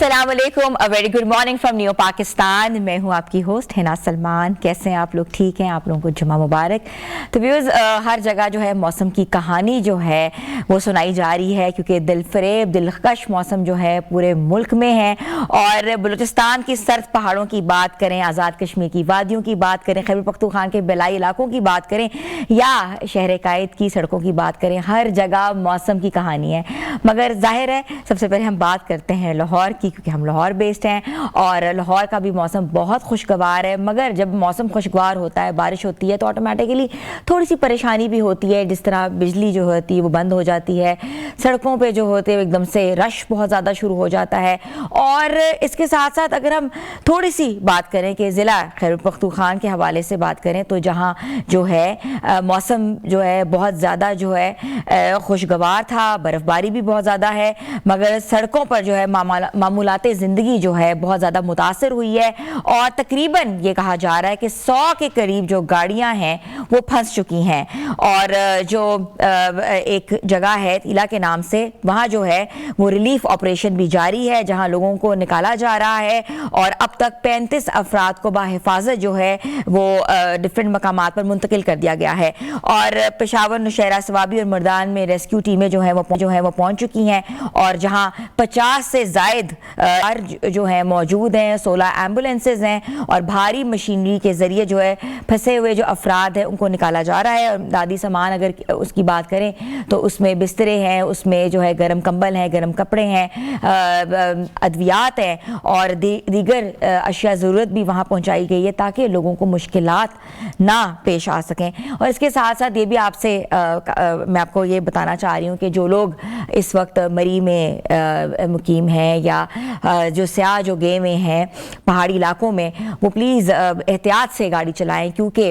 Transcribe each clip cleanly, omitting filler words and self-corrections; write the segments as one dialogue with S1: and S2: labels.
S1: अस्सलाम वालेकुम, a very good morning from new Pakistan. मैं हूं आपकी होस्ट हिना सलमान। कैसे हैं आप लोग? ठीक हैं? आप लोगों को जुमा मुबारक। तो व्यूअर्स, हर जगह जो है मौसम की कहानी जो है वो सुनाई जा रही है, क्योंकि दिलफरेब दिलकश मौसम जो है पूरे मुल्क में है। और बलूचिस्तान की सर्द पहाड़ों की बात करें, आज़ाद कश्मीर की वादियों की बात करें, खैबर पख्तूनख्वा के बेलाई इलाकों की बात करें या शहर कायद की सड़कों की बात करें, हर जगह मौसम की कहानी है। मगर जाहिर है सबसे पहले हम बात करते हैं लाहौर की, क्योंकि हम लाहौर बेस्ड हैं और लाहौर का भी मौसम बहुत खुशगवार है। मगर जब मौसम खुशगवार होता है, बारिश होती है, तो ऑटोमेटिकली थोड़ी सी परेशानी भी होती है। जिस तरह बिजली जो होती है वो बंद हो जाती है, सड़कों पे जो होते हैं एकदम से रश बहुत ज़्यादा शुरू हो जाता है। और इसके साथ साथ अगर हम थोड़ी सी बात करें कि ज़िला खैबर पख्तूनख्वा के हवाले से बात करें, तो जहाँ जो है मौसम जो है बहुत ज़्यादा जो है खुशगवार था, बर्फ़बारी भी बहुत ज़्यादा है, मगर सड़कों पर जो है मामूलाते ज़िंदगी जो है बहुत ज़्यादा मुतासर हुई है। और तकरीबन ये कहा जा रहा है कि 100 के करीब जो गाड़ियाँ हैं वो फंस चुकी हैं। और जो एक जगह है तिला के नाम से, वहाँ जो है वो रिलीफ ऑपरेशन भी जारी है, जहाँ लोगों को निकाला जा रहा है। और अब तक 35 अफराद को बाहिफाजत जो है वो डिफरेंट मकामात पर मुंतकिल कर दिया गया है। और पेशावर, नौशहरा, सवाबी और मर्दान में रेस्क्यू टीमें जो है वो पहुँच चुकी हैं। और जहाँ 50 से ज़ायद जो है मौजूद हैं, 16 एम्बुलेंसेज हैं और भारी मशीनरी के ज़रिए जो है फंसे हुए जो अफराद हैं उनको निकाला जा रहा है। और दादी सामान अगर उसकी बात करें तो उसमें बिस्तरे हैं, उसमें जो है गर्म कंबल हैं, गर्म कपड़े हैं, अद्वियात हैं और दीगर अशिया ज़रूरत भी वहाँ पहुँचाई गई है, ताकि लोगों को मुश्किलात ना पेश आ सकें। और इसके साथ साथ ये भी आपसे मैं आपको ये बताना चाह रही हूँ कि जो लोग इस वक्त मरी में मुकीम हैं या जो सयाह जो गए में हैं पहाड़ी इलाकों में, वो प्लीज़ एहतियात से गाड़ी चलाएं, क्योंकि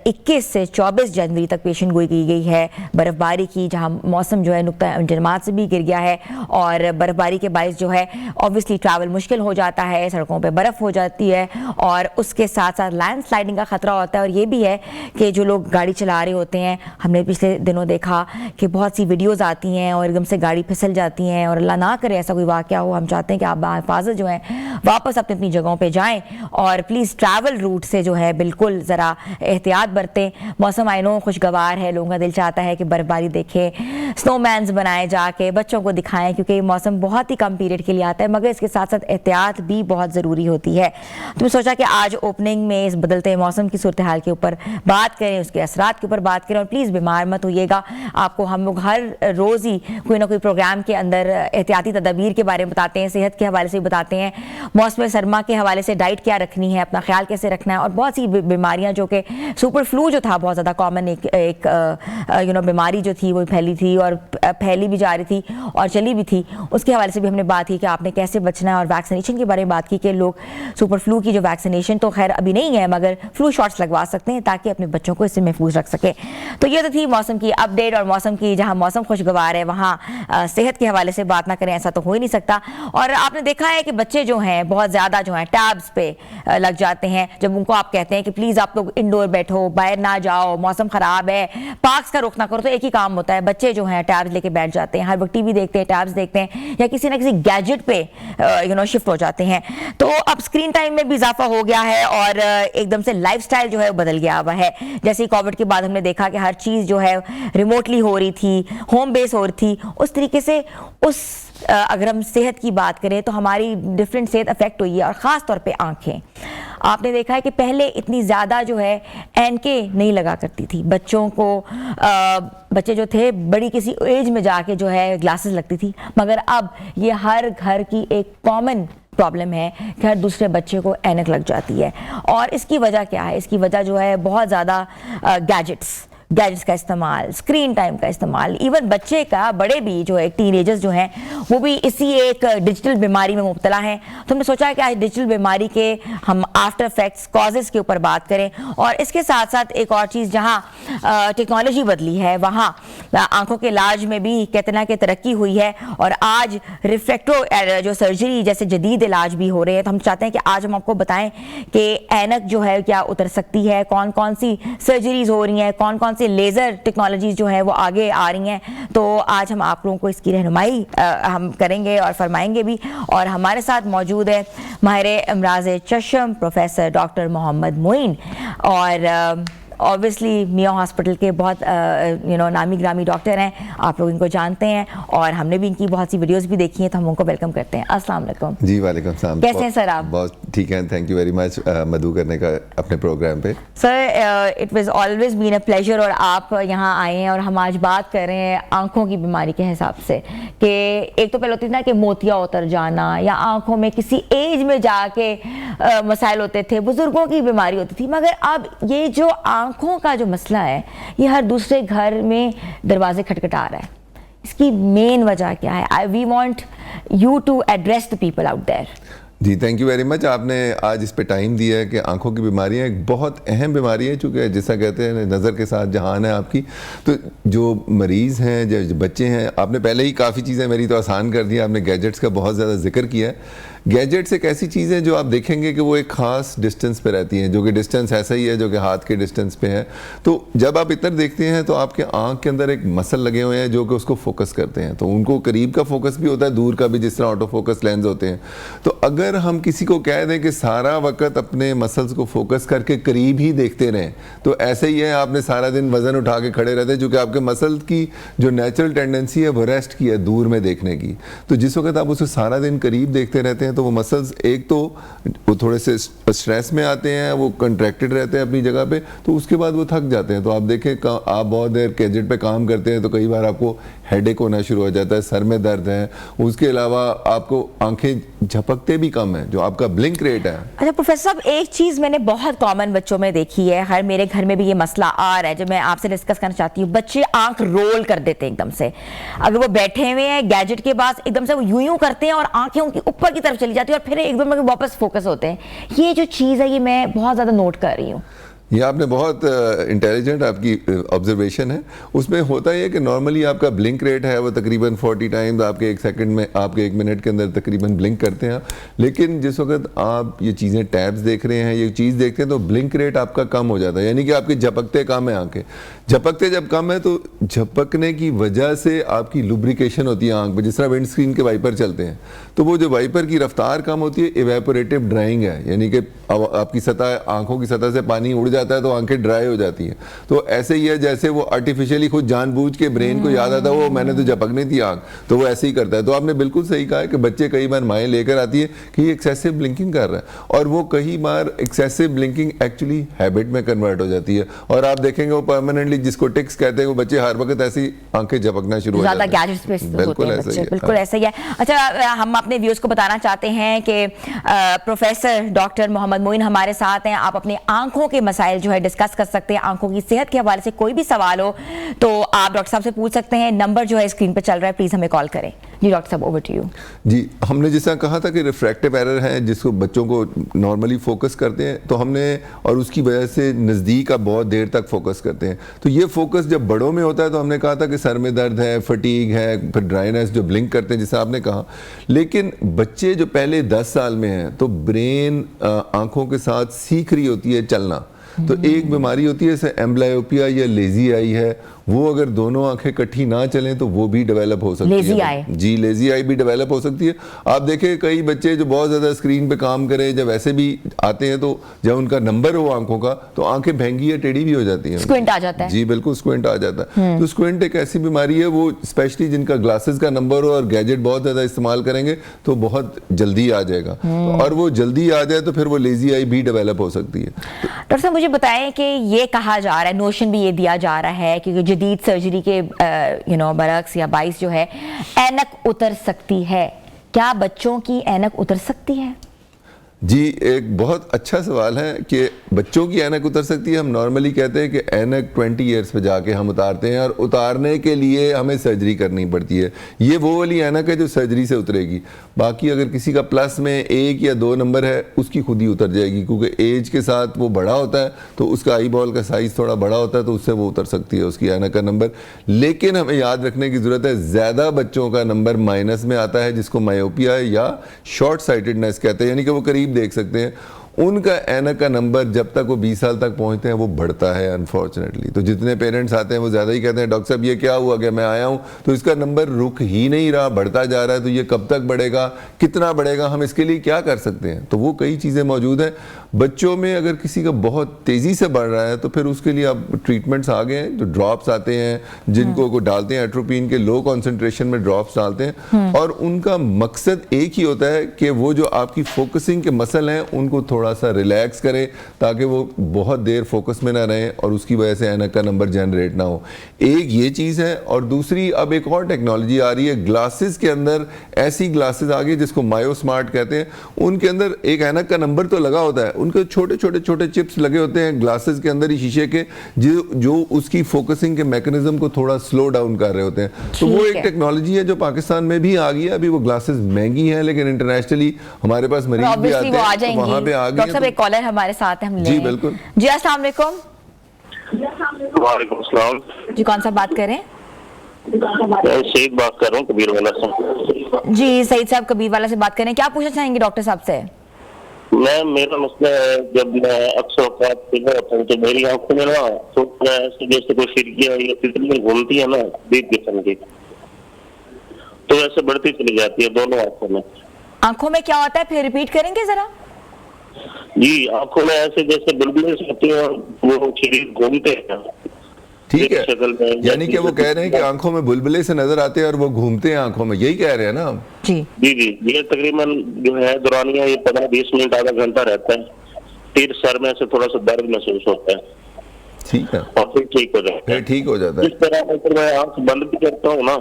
S1: 21 से 24 जनवरी तक पेशन गोई की गई है बर्फ़बारी की, जहां मौसम जो है नुक्ता इंजमात से भी गिर गया है। और बर्फ़बारी के बायस जो है ऑब्वियसली ट्रैवल मुश्किल हो जाता है, सड़कों पर बर्फ़ हो जाती है और उसके साथ साथ लैंड स्लाइडिंग का ख़तरा होता है। और ये भी है कि जो लोग गाड़ी चला रहे होते हैं, हमने पिछले दिनों देखा कि बहुत सी वीडियोज़ आती हैं और एकदम से गाड़ी फिसल जाती हैं। और अल्लाह ना करे ऐसा कोई वाक़या हो। हम चाहते हैं कि आप बाहिफाज़त जो है वापस अपनी अपनी जगहों पे जाएं और प्लीज़ ट्रैवल रूट से जो है बिल्कुल ज़रा एहतियात बरतें। मौसम आई नो खुशगवार है, लोगों का दिल चाहता है कि बर्फ़बारी देखें, स्नोमैन्स बनाए जाके बच्चों को दिखाएं, क्योंकि ये मौसम बहुत ही कम पीरियड के लिए आता है, मगर इसके साथ साथ एहतियात भी बहुत ज़रूरी होती है। तो मैं सोचा कि आज ओपनिंग में इस बदलते मौसम की सूरत हाल के ऊपर बात करें, उसके असरात के ऊपर बात करें। और प्लीज़ बीमार मत होइएगा। आपको हम लोग हर रोज़ ही कोई ना कोई प्रोग्राम के अंदर एहतियाती तदबीर के बारे में बताते हैं, सेहत के हवाले से बताते हैं, मौसम सरमा के हवाले से डाइट क्या रखनी है, अपना ख्याल कैसे रखना है। और बहुत सी बीमारियां जो कि सुपर फ्लू जो था बहुत ज़्यादा कॉमन एक बीमारी जो थी वो फैली थी और फैली भी जा रही थी और चली भी थी, उसके हवाले से भी हमने बात की कि आपने कैसे बचना है। और वैक्सीनेशन के बारे में बात की कि लोग सुपर फ्लू की जो वैक्सीनेशन तो खैर अभी नहीं है, मगर फ्लू शॉट्स लगवा सकते हैं ताकि अपने बच्चों को इससे महफूज रख सकें। तो ये तो थी मौसम की अपडेट। और मौसम की, जहाँ मौसम खुशगवार है वहाँ सेहत के हवाले से बात ना करें ऐसा तो हो ही नहीं सकता। और आपने देखा है कि बच्चे जो हैं बहुत ज़्यादा जो हैं टैब्स पे लग जाते हैं। जब उनको आप कहते हैं कि प्लीज़ आप लोग इंडोर बैठो, बाहर ना जाओ, मौसम ख़राब है, पार्क्स का रुख ना करो, तो एक ही काम होता है, बच्चे जो हैं टैब्स लेके बैठ जाते हैं, हर वक्त टीवी देखते हैं, टैब्स देखते हैं या किसी ना किसी गैजेट पे शिफ्ट हो जाते हैं। तो अब स्क्रीन टाइम में भी इजाफा हो गया है और एकदम से लाइफस्टाइल जो है बदल गया हुआ है। जैसे ही कोविड के बाद हमने देखा कि हर चीज़ जो है रिमोटली हो रही थी, होम बेस हो रही थी, उस तरीके से अगर हम सेहत की बात करें तो हमारी डिफरेंट सेहत अफेक्ट हुई है। और ख़ास तौर पे आंखें, आपने देखा है कि पहले इतनी ज़्यादा जो है ऐनकें नहीं लगा करती थी बच्चों को, बच्चे जो थे बड़ी किसी एज में जाके जो है ग्लासेस लगती थी, मगर अब ये हर घर की एक कॉमन प्रॉब्लम है कि हर दूसरे बच्चे को ऐनक लग जाती है। और इसकी वजह क्या है? इसकी वजह जो है बहुत ज़्यादा गैजेट्स का इस्तेमाल, स्क्रीन टाइम का इस्तेमाल, इवन बच्चे का, बड़े भी जो है टीनेजर्स जो हैं वो भी इसी एक डिजिटल बीमारी में मुब्तला हैं। तो हमने सोचा कि आज डिजिटल बीमारी के हम आफ्टर इफेक्ट्स, कॉजेज़ के ऊपर बात करें। और इसके साथ साथ एक और चीज़, जहाँ टेक्नोलॉजी बदली है वहाँ आंखों के इलाज में भी कितना की तरक्की हुई है और आज रिफ्रैक्टिव जो सर्जरी जैसे जदीद इलाज भी हो रहे हैं। तो हम चाहते हैं कि आज हम आपको बताएं कि ऐनक जो है क्या उतर सकती है, कौन कौन सी सर्जरीज हो रही हैं, कौन कौन सी लेज़र टेक्नोलॉजीज जो है वो आगे आ रही हैं। तो आज हम आप लोगों को इसकी रहनुमाई हम करेंगे और फरमाएंगे भी। और हमारे साथ मौजूद है माहिर अमराज चश्म प्रोफेसर डॉक्टर मोहम्मद मोइन और ऑब्वियसली मियां हॉस्पिटल के बहुत नामी ग्रामी डॉक्टर हैं, आप लोग इनको जानते हैं और हमने भी इनकी बहुत सी वीडियोस भी देखी हैं, तो हम उनको वेलकम करते हैं। अस्सलाम वालेकुम।
S2: जी वालेकुम सलाम।
S1: कैसे हैं सर आप?
S2: बहुत ठीक है, thank you very much Madhu करने का अपने प्रोग्राम पे।
S1: Sir it was always been a pleasure और आप यहाँ आए हैं और हम आज बात कर रहे हैं आंखों की बीमारी के हिसाब से कि एक तो पहले होती थी ना कि मोतिया उतर जाना या आंखों में किसी एज में जाके मसाइल होते थे, बुजुर्गों की बीमारी होती थी, मगर अब ये जो आंखों का जो मसला है ये हर दूसरे घर में दरवाजे खटखटा रहा है। इसकी मेन वजह क्या है? We want you to address the people out there.
S2: जी थैंक यू वेरी मच, आपने आज इस पे टाइम दिया है कि आंखों की बीमारियां एक बहुत अहम बीमारी है, चूँकि जैसा कहते हैं नज़र के साथ जहान है आपकी। तो जो मरीज़ हैं, जो बच्चे हैं, आपने पहले ही काफ़ी चीज़ें मेरी तो आसान कर दी, आपने गैजेट्स का बहुत ज़्यादा जिक्र किया है। गैजेट्स एक ऐसी चीज़ है जो आप देखेंगे कि वो एक ख़ास डिस्टेंस पे रहती हैं, जो कि डिस्टेंस ऐसा ही है जो कि हाथ के डिस्टेंस पे है। तो जब आप इतना देखते हैं तो आपके आँख के अंदर एक मसल लगे हुए हैं जो कि उसको फोकस करते हैं। तो उनको करीब का फोकस भी होता है, दूर का भी, जिस तरह ऑटो फोकस लेंस होते हैं। तो अगर हम किसी को कह दें कि सारा वक्त अपने मसल्स को फोकस करके करीब ही देखते रहें, तो ऐसे ही है, आपने सारा दिन वजन उठा के खड़े रहते हैं, क्योंकि आपके मसल की जो नेचुरल टेंडेंसी है वो रेस्ट की है, दूर में देखने की। तो जिस वक्त आप उसे सारा दिन करीब देखते रहते हैं तो वो मसल्स एक तो वो थोड़े से स्ट्रेस में आते हैं, वो कंट्रैक्टेड रहते हैं अपनी जगह पे, तो उसके बाद वो थक जाते हैं। तो आप देखें आप बहुत देर गैजेट पे काम करते हैं तो कई बार आपको हेडेक होना शुरू हो जाता है, सर में दर्द है, उसके अलावा आपको आंखें झपकते भी कम है, जो आपका ब्लिंक रेट है।
S1: अच्छा प्रोफेसर साहब, एक चीज़ मैंने बहुत कॉमन बच्चों में देखी है, हर मेरे घर में भी ये मसला आ रहा है जो मैं आपसे डिस्कस करना चाहती हूँ। बच्चे आंख रोल कर देते हैं एकदम से, अगर वो बैठे हुए हैं गैजेट के पास एकदम से वो यूं यूं करते हैं और आंखें उनकी ऊपर की तरफ चली जाती है और फिर एकदम में वापस फोकस होते हैं। ये जो चीज़ है ये मैं बहुत ज़्यादा नोट कर रही हूँ।
S2: ये आपने बहुत इंटेलिजेंट आपकी ऑब्जर्वेशन है। उसमें होता है कि नॉर्मली आपका ब्लिंक रेट है वो तकरीबन 40 टाइम्स आपके एक सेकंड में, आपके एक मिनट के अंदर तकरीबन ब्लिंक करते हैं। लेकिन जिस वक्त आप ये चीज़ें टैब्स देख रहे हैं, ये चीज़ देखते हैं, तो ब्लिंक रेट आपका कम हो जाता है, यानी कि आपके झपकते कम है आंखें। झपकते जब कम है तो झपकने की वजह से आपकी लुब्रिकेशन होती है आंख में, जिस तरह विंड स्क्रीन के वाइपर चलते हैं, तो वो जो वाइपर की रफ्तार कम होती है, इवेपोरेटिव ड्राइंग है, यानी कि आपकी सतह, आंखों की सतह से पानी उड़ जाता है तो आंखें ड्राई हो जाती हैं। तो ऐसे ही है जैसे वो आर्टिफिशियली खुद जानबूझ के ब्रेन को याद आता है वो मैंने तो झपकनी थी आंख, तो वो ऐसे ही करता है। तो आपने बिल्कुल सही कहा है कि बच्चे कई बार माएँ लेकर आती है कि ये एक्सेसिव ब्लिंकिंग कर रहा है, और वो कई बार एक्सेसिव ब्लिंकिंग एक्चुअली हैबिट में कन्वर्ट हो जाती है, और आप देखेंगे वो परमानेंटली, जिसको टिक्स कहते हैं, वो बच्चे हर वक्त ऐसी आंखें झपकना शुरू हो जाते हैं।
S1: बिल्कुल ऐसा ही है। अच्छा हम अपने व्यूअर्स को बताना चाहते हैं कि प्रोफेसर डॉक्टर मोहम्मद मोइन हमारे साथ हैं। आप अपने आंखों के मसाइल जो है डिस्कस कर सकते हैं, आंखों की सेहत के हवाले से कोई भी सवाल हो तो आप डॉक्टर साहब से पूछ सकते हैं। नंबर जो है स्क्रीन पे चल रहा है, प्लीज हमें कॉल करें। जी डॉक्टर साहब, ओवर टू यू।
S2: जी, हमने जैसा कहा था कि रिफ्रैक्टिव एरर है जिसको बच्चों को नॉर्मली फोकस करते हैं, तो हमने, और उसकी वजह से नज़दीक आप बहुत देर तक फोकस करते हैं। तो ये फोकस जब बड़ों में होता है तो हमने कहा था कि सर में दर्द है, फटीग है, फिर ड्राइनेस, जो ब्लिंक करते हैं जैसे आपने कहा। लेकिन बच्चे जो पहले 10 साल में हैं तो ब्रेन आंखों के साथ सीख रही होती है चलना। तो एक बीमारी होती है जैसे एम्ब्लायोपिया या लेजी आई है, वो अगर दोनों आंखें इकट्ठी ना चलें तो वो भी डेवलप हो सकती है। जी, लेजी आई भी डेवलप हो सकती है। आप देखें कई बच्चे जो बहुत ज़्यादा स्क्रीन पे काम करें, जब ऐसे भी आते हैं तो जब उनका नंबर हो आंखों का तो आंखें भैंगी या टेढ़ी भी हो जाती हैं,
S1: स्क्विंट आ जाता है।
S2: जी बिल्कुल, स्क्विंट आ जाता है। तो स्क्विंट एक ऐसी बीमारी है, वो स्पेशली जिनका ग्लासेस का नंबर हो और गैजेट बहुत ज़्यादा इस्तेमाल करेंगे तो बहुत जल्दी आ जाएगा, और वो जल्दी आ जाए तो फिर वो लेजी आई भी डेवलप हो सकती है।
S1: डॉक्टर साहब मुझे बताएं कि ये कहा जा रहा है, नोशन भी ये दिया जा रहा है कि जदीद सर्जरी के बरक्स या बाइस जो है ऐनक उतर सकती है। क्या बच्चों की ऐनक उतर सकती है?
S2: जी, एक बहुत अच्छा सवाल है कि बच्चों की ऐनक उतर सकती है। हम नॉर्मली कहते हैं कि ऐनक 20 ईयर्स पे जाके हम उतारते हैं और उतारने के लिए हमें सर्जरी करनी पड़ती है। ये वो वाली ऐनक है जो सर्जरी से उतरेगी। बाकी अगर किसी का प्लस में 1 या 2 नंबर है, उसकी खुद ही उतर जाएगी, क्योंकि एज के साथ वो बड़ा होता है तो उसका आई बॉल का साइज़ थोड़ा बड़ा होता है, तो उससे वो उतर सकती है उसकी ऐनक का नंबर। लेकिन हमें याद रखने की ज़रूरत है, ज़्यादा बच्चों का नंबर माइनस में आता है, जिसको मायोपिया या शॉर्ट साइटेडनेस कहते हैं, यानी कि वो करीब देख सकते हैं। उनका ऐनक का नंबर जब तक वो 20 साल तक पहुंचते हैं वो बढ़ता है अनफॉर्चुनेटली। तो जितने पेरेंट्स आते हैं वो ज़्यादा ही कहते हैं, डॉक्टर साहब ये क्या हुआ कि मैं आया हूँ तो इसका नंबर रुक ही नहीं रहा, बढ़ता जा रहा है, तो ये कब तक बढ़ेगा, कितना बढ़ेगा, हम इसके लिए क्या कर सकते हैं। तो वो कई चीज़ें मौजूद हैं। बच्चों में अगर किसी का बहुत तेज़ी से बढ़ रहा है तो फिर उसके लिए अब ट्रीटमेंट्स आ गए हैं, जो ड्रॉप्स आते हैं जिनको को डालते हैं, एट्रोपिन के लो कॉन्सेंट्रेशन में ड्रॉप्स डालते हैं, और उनका मकसद एक ही होता है कि वो जो आपकी फोकसिंग के मसल हैं उनको थोड़ा सा रिलैक्स करें ताकि वो बहुत देर फोकस में ना रहें और उसकी वजह से ऐनक का नंबर जनरेट ना हो। एक ये चीज़ है, और दूसरी अब एक और टेक्नोलॉजी आ रही है, ग्लासेस के अंदर ऐसी ग्लासेस आ गई जिसको मायो स्मार्ट कहते हैं। उनके अंदर एक ऐनक का नंबर तो लगा होता है, उनके छोटे छोटे छोटे चिप्स लगे होते हैं ग्लासेस के अंदर ही शीशे के, जो उसकी फोकसिंग के मैकेनिज्म को थोड़ा स्लो डाउन कर रहे होते हैं। तो वो एक टेक्नोलॉजी है जो पाकिस्तान में भी आ गई है। अभी वो ग्लासेस महंगी हैं लेकिन इंटरनेशनली हमारे पास मरीज भी आते हैं, वहां पे आ गई।
S1: एक कॉलर हमारे साथ है, हम
S2: जी बिल्कुल
S1: जी। अस्सलाम वालेकुम।
S3: वालेकुम सलाम
S1: जी, कौन सा बात करें?
S3: मैं सईद बात कर रहा हूँ कबीर वाला से।
S1: जी सईद साहब, कबीर वाला से बात करें, क्या पूछना चाहेंगे डॉक्टर साहब से?
S3: मेरा मसला है, जब मैं अक्सर औकात होता हूँ तो मेरी आंखों में ना तो ऐसे जैसे कोई खिड़कियाँ या तितलियाँ घूमती है ना, दीप किस्म की, तो ऐसे बढ़ती चली जाती है दोनों आंखों में।
S1: आंखों में क्या होता है, फिर रिपीट करेंगे जरा?
S3: जी, आंखों में ऐसे जैसे बुलबुले से होती है और वो शरीर घूमते हैं।
S2: ठीक है, यानी कि वो कह रहे हैं कि आंखों में बुलबुले से नजर आते हैं और वो घूमते हैं आंखों में, यही कह रहे हैं ना आप?
S1: जी
S3: जी जी, ये तकरीबन जो है दौरानिया ये 15-20 मिनट आधा घंटा रहता है, फिर सर में से थोड़ा सा दर्द महसूस होता है।
S2: ठीक है,
S3: और फिर ठीक हो जाता है।
S2: ठीक हो जाता है।
S3: इस तरह अगर मैं आंख बंद भी करता हूँ ना,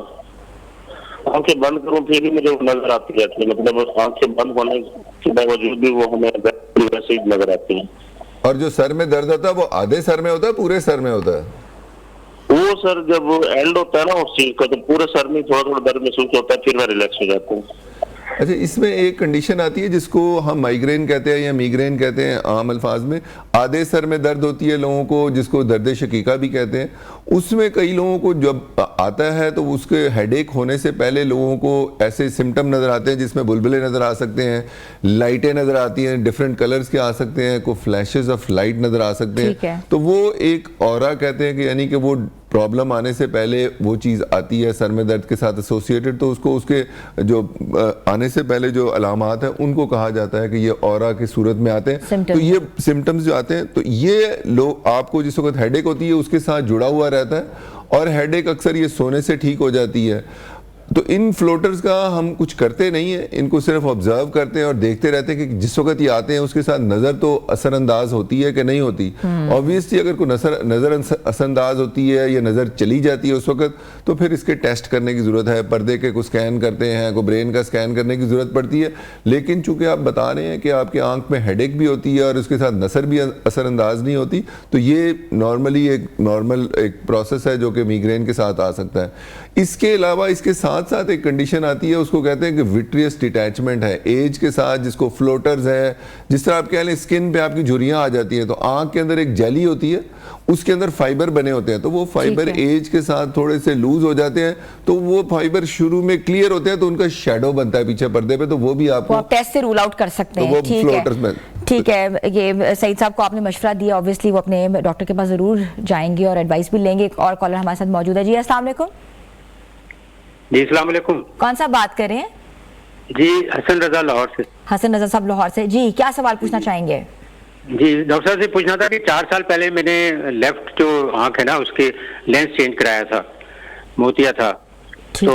S3: आंखें बंद करूँ फिर भी मुझे नजर आती रहती है, मतलब आंखें बंद होने के बावजूद भी वो हमें वैसे ही नजर आती है।
S2: और जो सर में दर्द होता है वो आधे सर में होता है, पूरे सर में होता है?
S3: वो सर जब एंड होता है ना उस चीज का, तो पूरे सर में थोड़ा थोड़ा दर्द महसूस होता है, फिर मैं रिलैक्स हो जाता हूँ।
S2: अच्छा, इसमें एक कंडीशन आती है जिसको हम माइग्रेन कहते हैं या मिग्रेन कहते हैं आम अल्फाज में। आधे सर में दर्द होती है लोगों को, जिसको दर्द शकीका भी कहते हैं। उसमें कई लोगों को जब आता है तो उसके हेडेक होने से पहले लोगों को ऐसे सिम्टम नज़र आते हैं जिसमें बुलबुले नज़र आ सकते हैं, लाइटें नज़र आती हैं, डिफरेंट कलर्स के आ सकते हैं, को फ्लैशेस ऑफ लाइट नज़र आ सकते हैं। तो वो एक ऑरा कहते हैं कि यानी कि वो प्रॉब्लम आने से पहले वो चीज़ आती है सर में दर्द के साथ एसोसिएटेड, तो उसको उसके जो आने से पहले जो अलामात हैं उनको कहा जाता है कि ये ऑरा की सूरत में आते हैं। तो ये सिम्टम्स जो आते हैं, तो ये लोग आपको जिस वक्त हेडेक होती है उसके साथ जुड़ा हुआ रहता है, और हेडेक अक्सर ये सोने से ठीक हो जाती है। तो इन फ्लोटर्स का हम कुछ करते नहीं है, इनको सिर्फ ऑब्जर्व करते हैं और देखते रहते हैं कि जिस वक्त ये आते हैं उसके साथ नज़र तो असरअंदाज होती है कि नहीं होती। ऑब्वियसली अगर कोई नज़र असरअंदाज होती है या नज़र चली जाती है उस वक्त, तो फिर इसके टेस्ट करने की ज़रूरत है, पर्दे के को स्कैन करते हैं, को ब्रेन का स्कैन करने की ज़रूरत पड़ती है। लेकिन चूँकि आप बता रहे हैं कि आपकी आंख में हेडेक भी होती है और उसके साथ नज़र भी असरअंदाज नहीं होती, तो ये नॉर्मली एक प्रोसेस है जो कि मिग्रेन के साथ आ सकता है। इसके अलावा इसके साथ साथ एक कंडीशन आती है, उसको कहते हैं कि विट्रियस डिटैचमेंट है एज के साथ, जिसको फ्लोटर्स है। जिस तरह आप कह लें स्किन पे आपकी झुर्रियाँ आ जाती हैं, तो आंख के अंदर एक जेली होती है, उसके अंदर फाइबर बने होते हैं, तो वो फाइबर एज के साथ थोड़े से लूज हो जाते हैं, तो वो फाइबर शुरू में क्लियर होते हैं तो उनका शेडो बनता है पीछे पर्दे पे, तो वो भी आपको
S1: टेस्ट से रूल आउट कर सकते हैं। ठीक है, ये सईद साहब को आपने मशवरा दिया, ऑब्वियसली वो अपने डॉक्टर के पास जरूर जाएंगे और एडवाइस भी लेंगे। एक और कॉलर हमारे साथ मौजूद है। जी अस्सलाम वालेकुम।
S4: जी अस्सलाम वालेकुम।
S1: कौन सा बात कर रहे हैं?
S4: जी हसन रजा लाहौर से।
S1: हसन रजा साहब लाहौर से, जी क्या सवाल पूछना चाहेंगे?
S4: जी डॉक्टर साहब से पूछना था कि 4 साल पहले मैंने लेफ्ट जो आंख है ना उसके लेंस चेंज कराया था, मोतिया था, तो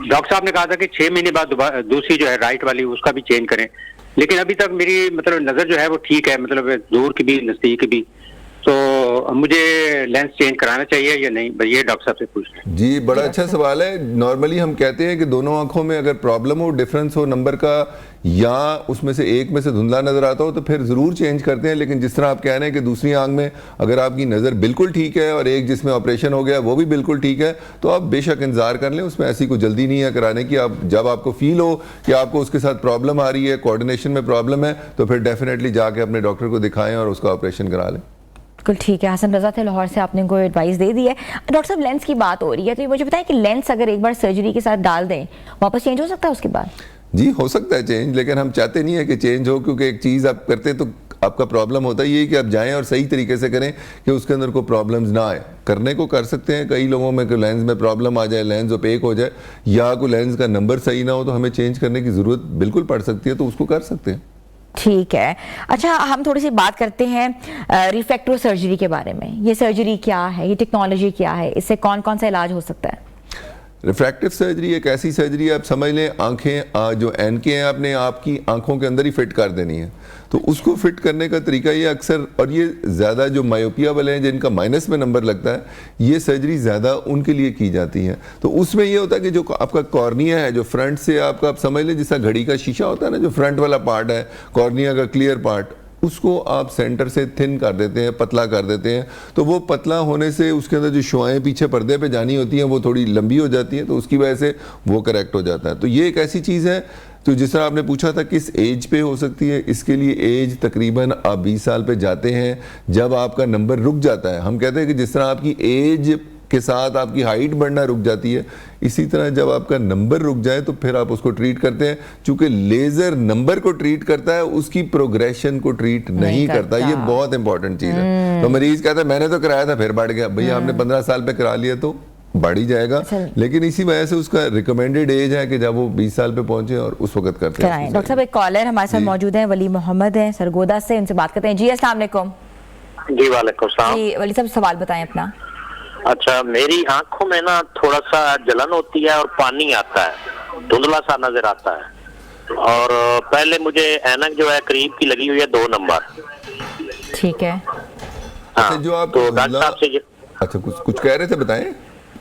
S4: डॉक्टर साहब ने कहा था कि 6 महीने बाद दूसरी जो है राइट वाली उसका भी चेंज करें, लेकिन अभी तक मेरी मतलब नजर जो है वो ठीक है, मतलब दूर की भी नजदीक की भी, तो मुझे लेंस चेंज कराना चाहिए या नहीं, ये डॉक्टर साहब से पूछ रहे हैं।
S2: जी, बड़ा अच्छा सवाल है। नॉर्मली हम कहते हैं कि दोनों आंखों में अगर प्रॉब्लम हो, डिफरेंस हो नंबर का, या उसमें से एक में से धुंधला नजर आता हो, तो फिर जरूर चेंज करते हैं। लेकिन जिस तरह आप कह रहे हैं कि दूसरी आंख में अगर आपकी नज़र बिल्कुल ठीक है और एक जिसमें ऑपरेशन हो गया वो भी बिल्कुल ठीक है, तो आप बेशक इंतजार कर लें। उसमें ऐसी कोई जल्दी नहीं है कराने की। आप जब आपको फील हो कि आपको उसके साथ प्रॉब्लम आ रही है, कोऑर्डिनेशन में प्रॉब्लम है, तो फिर डेफिनेटली जाके अपने डॉक्टर को दिखाएं और उसका ऑपरेशन करा लें।
S1: बिल्कुल ठीक है। हसन रजा थे लाहौर से, आपने कोई एडवाइस दे दी है। डॉक्टर साहब, लेंस की बात हो रही है, तो ये मुझे बताएं कि लेंस अगर एक बार सर्जरी के साथ डाल दें, वापस चेंज हो सकता है उसके बाद?
S2: जी, हो सकता है चेंज, लेकिन हम चाहते नहीं है कि चेंज हो, क्योंकि एक चीज़ आप करते तो आपका प्रॉब्लम होता ही है कि आप जाएं और सही तरीके से करें कि उसके अंदर कोई प्रॉब्लम्स ना आए। करने को कर सकते हैं, कई लोगों में कि लेंस में प्रॉब्लम आ जाए, लेंस ओपेक हो जाए, या कोई लेंस का नंबर सही ना हो, तो हमें चेंज करने की ज़रूरत बिल्कुल पड़ सकती है, तो उसको कर सकते हैं।
S1: ठीक है। अच्छा, हम थोड़ी सी बात करते हैं रिफ्रैक्टिव सर्जरी के बारे में। ये सर्जरी क्या है, ये टेक्नोलॉजी क्या है, इससे कौन कौन सा इलाज हो सकता है?
S2: रिफ्रैक्टिव सर्जरी एक ऐसी सर्जरी है, आप समझ लें आंखें जो एनके हैं आपने आपकी आंखों के अंदर ही फिट कर देनी है। तो उसको फिट करने का तरीका ये अक्सर, और ये ज़्यादा जो मायोपिया वाले हैं जिनका माइनस में नंबर लगता है, ये सर्जरी ज़्यादा उनके लिए की जाती है। तो उसमें ये होता है कि जो आपका कॉर्निया है, जो फ्रंट से आपका, आप समझ लें जैसा घड़ी का शीशा होता है ना, जो फ्रंट वाला पार्ट है कॉर्निया का क्लियर पार्ट, उसको आप सेंटर से थिन कर देते हैं, पतला कर देते हैं। तो वो पतला होने से उसके अंदर जो शुआएं पीछे पर्दे पे जानी होती हैं वो थोड़ी लंबी हो जाती हैं, तो उसकी वजह से वो करेक्ट हो जाता है। तो ये एक ऐसी चीज़ है। तो जिस तरह आपने पूछा था किस एज पे हो सकती है, इसके लिए एज तकरीबन आप 20 साल पे जाते हैं जब आपका नंबर रुक जाता है। हम कहते हैं कि जिस तरह आपकी एज के साथ आपकी हाइट बढ़ना रुक जाती है, इसी तरह जब आपका नंबर रुक जाए तो फिर आप उसको ट्रीट करते हैं। चूंकि लेजर नंबर को ट्रीट करता है, उसकी प्रोग्रेशन को ट्रीट नहीं करता। ये बहुत इंपॉर्टेंट चीज़ है। तो मरीज कहता है मैंने तो कराया था फिर बढ़ गया। भैया आपने 15 साल पे करा लिया तो बढ़ ही जाएगा, लेकिन इसी वजह से उसका रिकमेंडेड एज है कि जब वो 20 साल पे पहुंचे और उस वक्त करते हैं।
S1: डॉक्टर साहब, एक कॉलर हमारे साथ मौजूद है, वली मोहम्मद है सरगोदा से, उनसे बात करते हैं। जी अस्सलाम वालेकुम।
S3: जी वालेकुम सलाम।
S1: जी वली साहब, सवाल बताएं अपना।
S3: अच्छा, मेरी आंखों में ना थोड़ा सा जलन होती है और पानी आता है, धुंधला सा नजर आता है, और पहले मुझे ऐनक जो है करीब की लगी हुई है 2 नंबर।
S1: ठीक है।
S2: अच्छा, जो आप
S3: तो डॉक्टर साहब से
S2: अच्छा कुछ कह रहे थे, बताएं।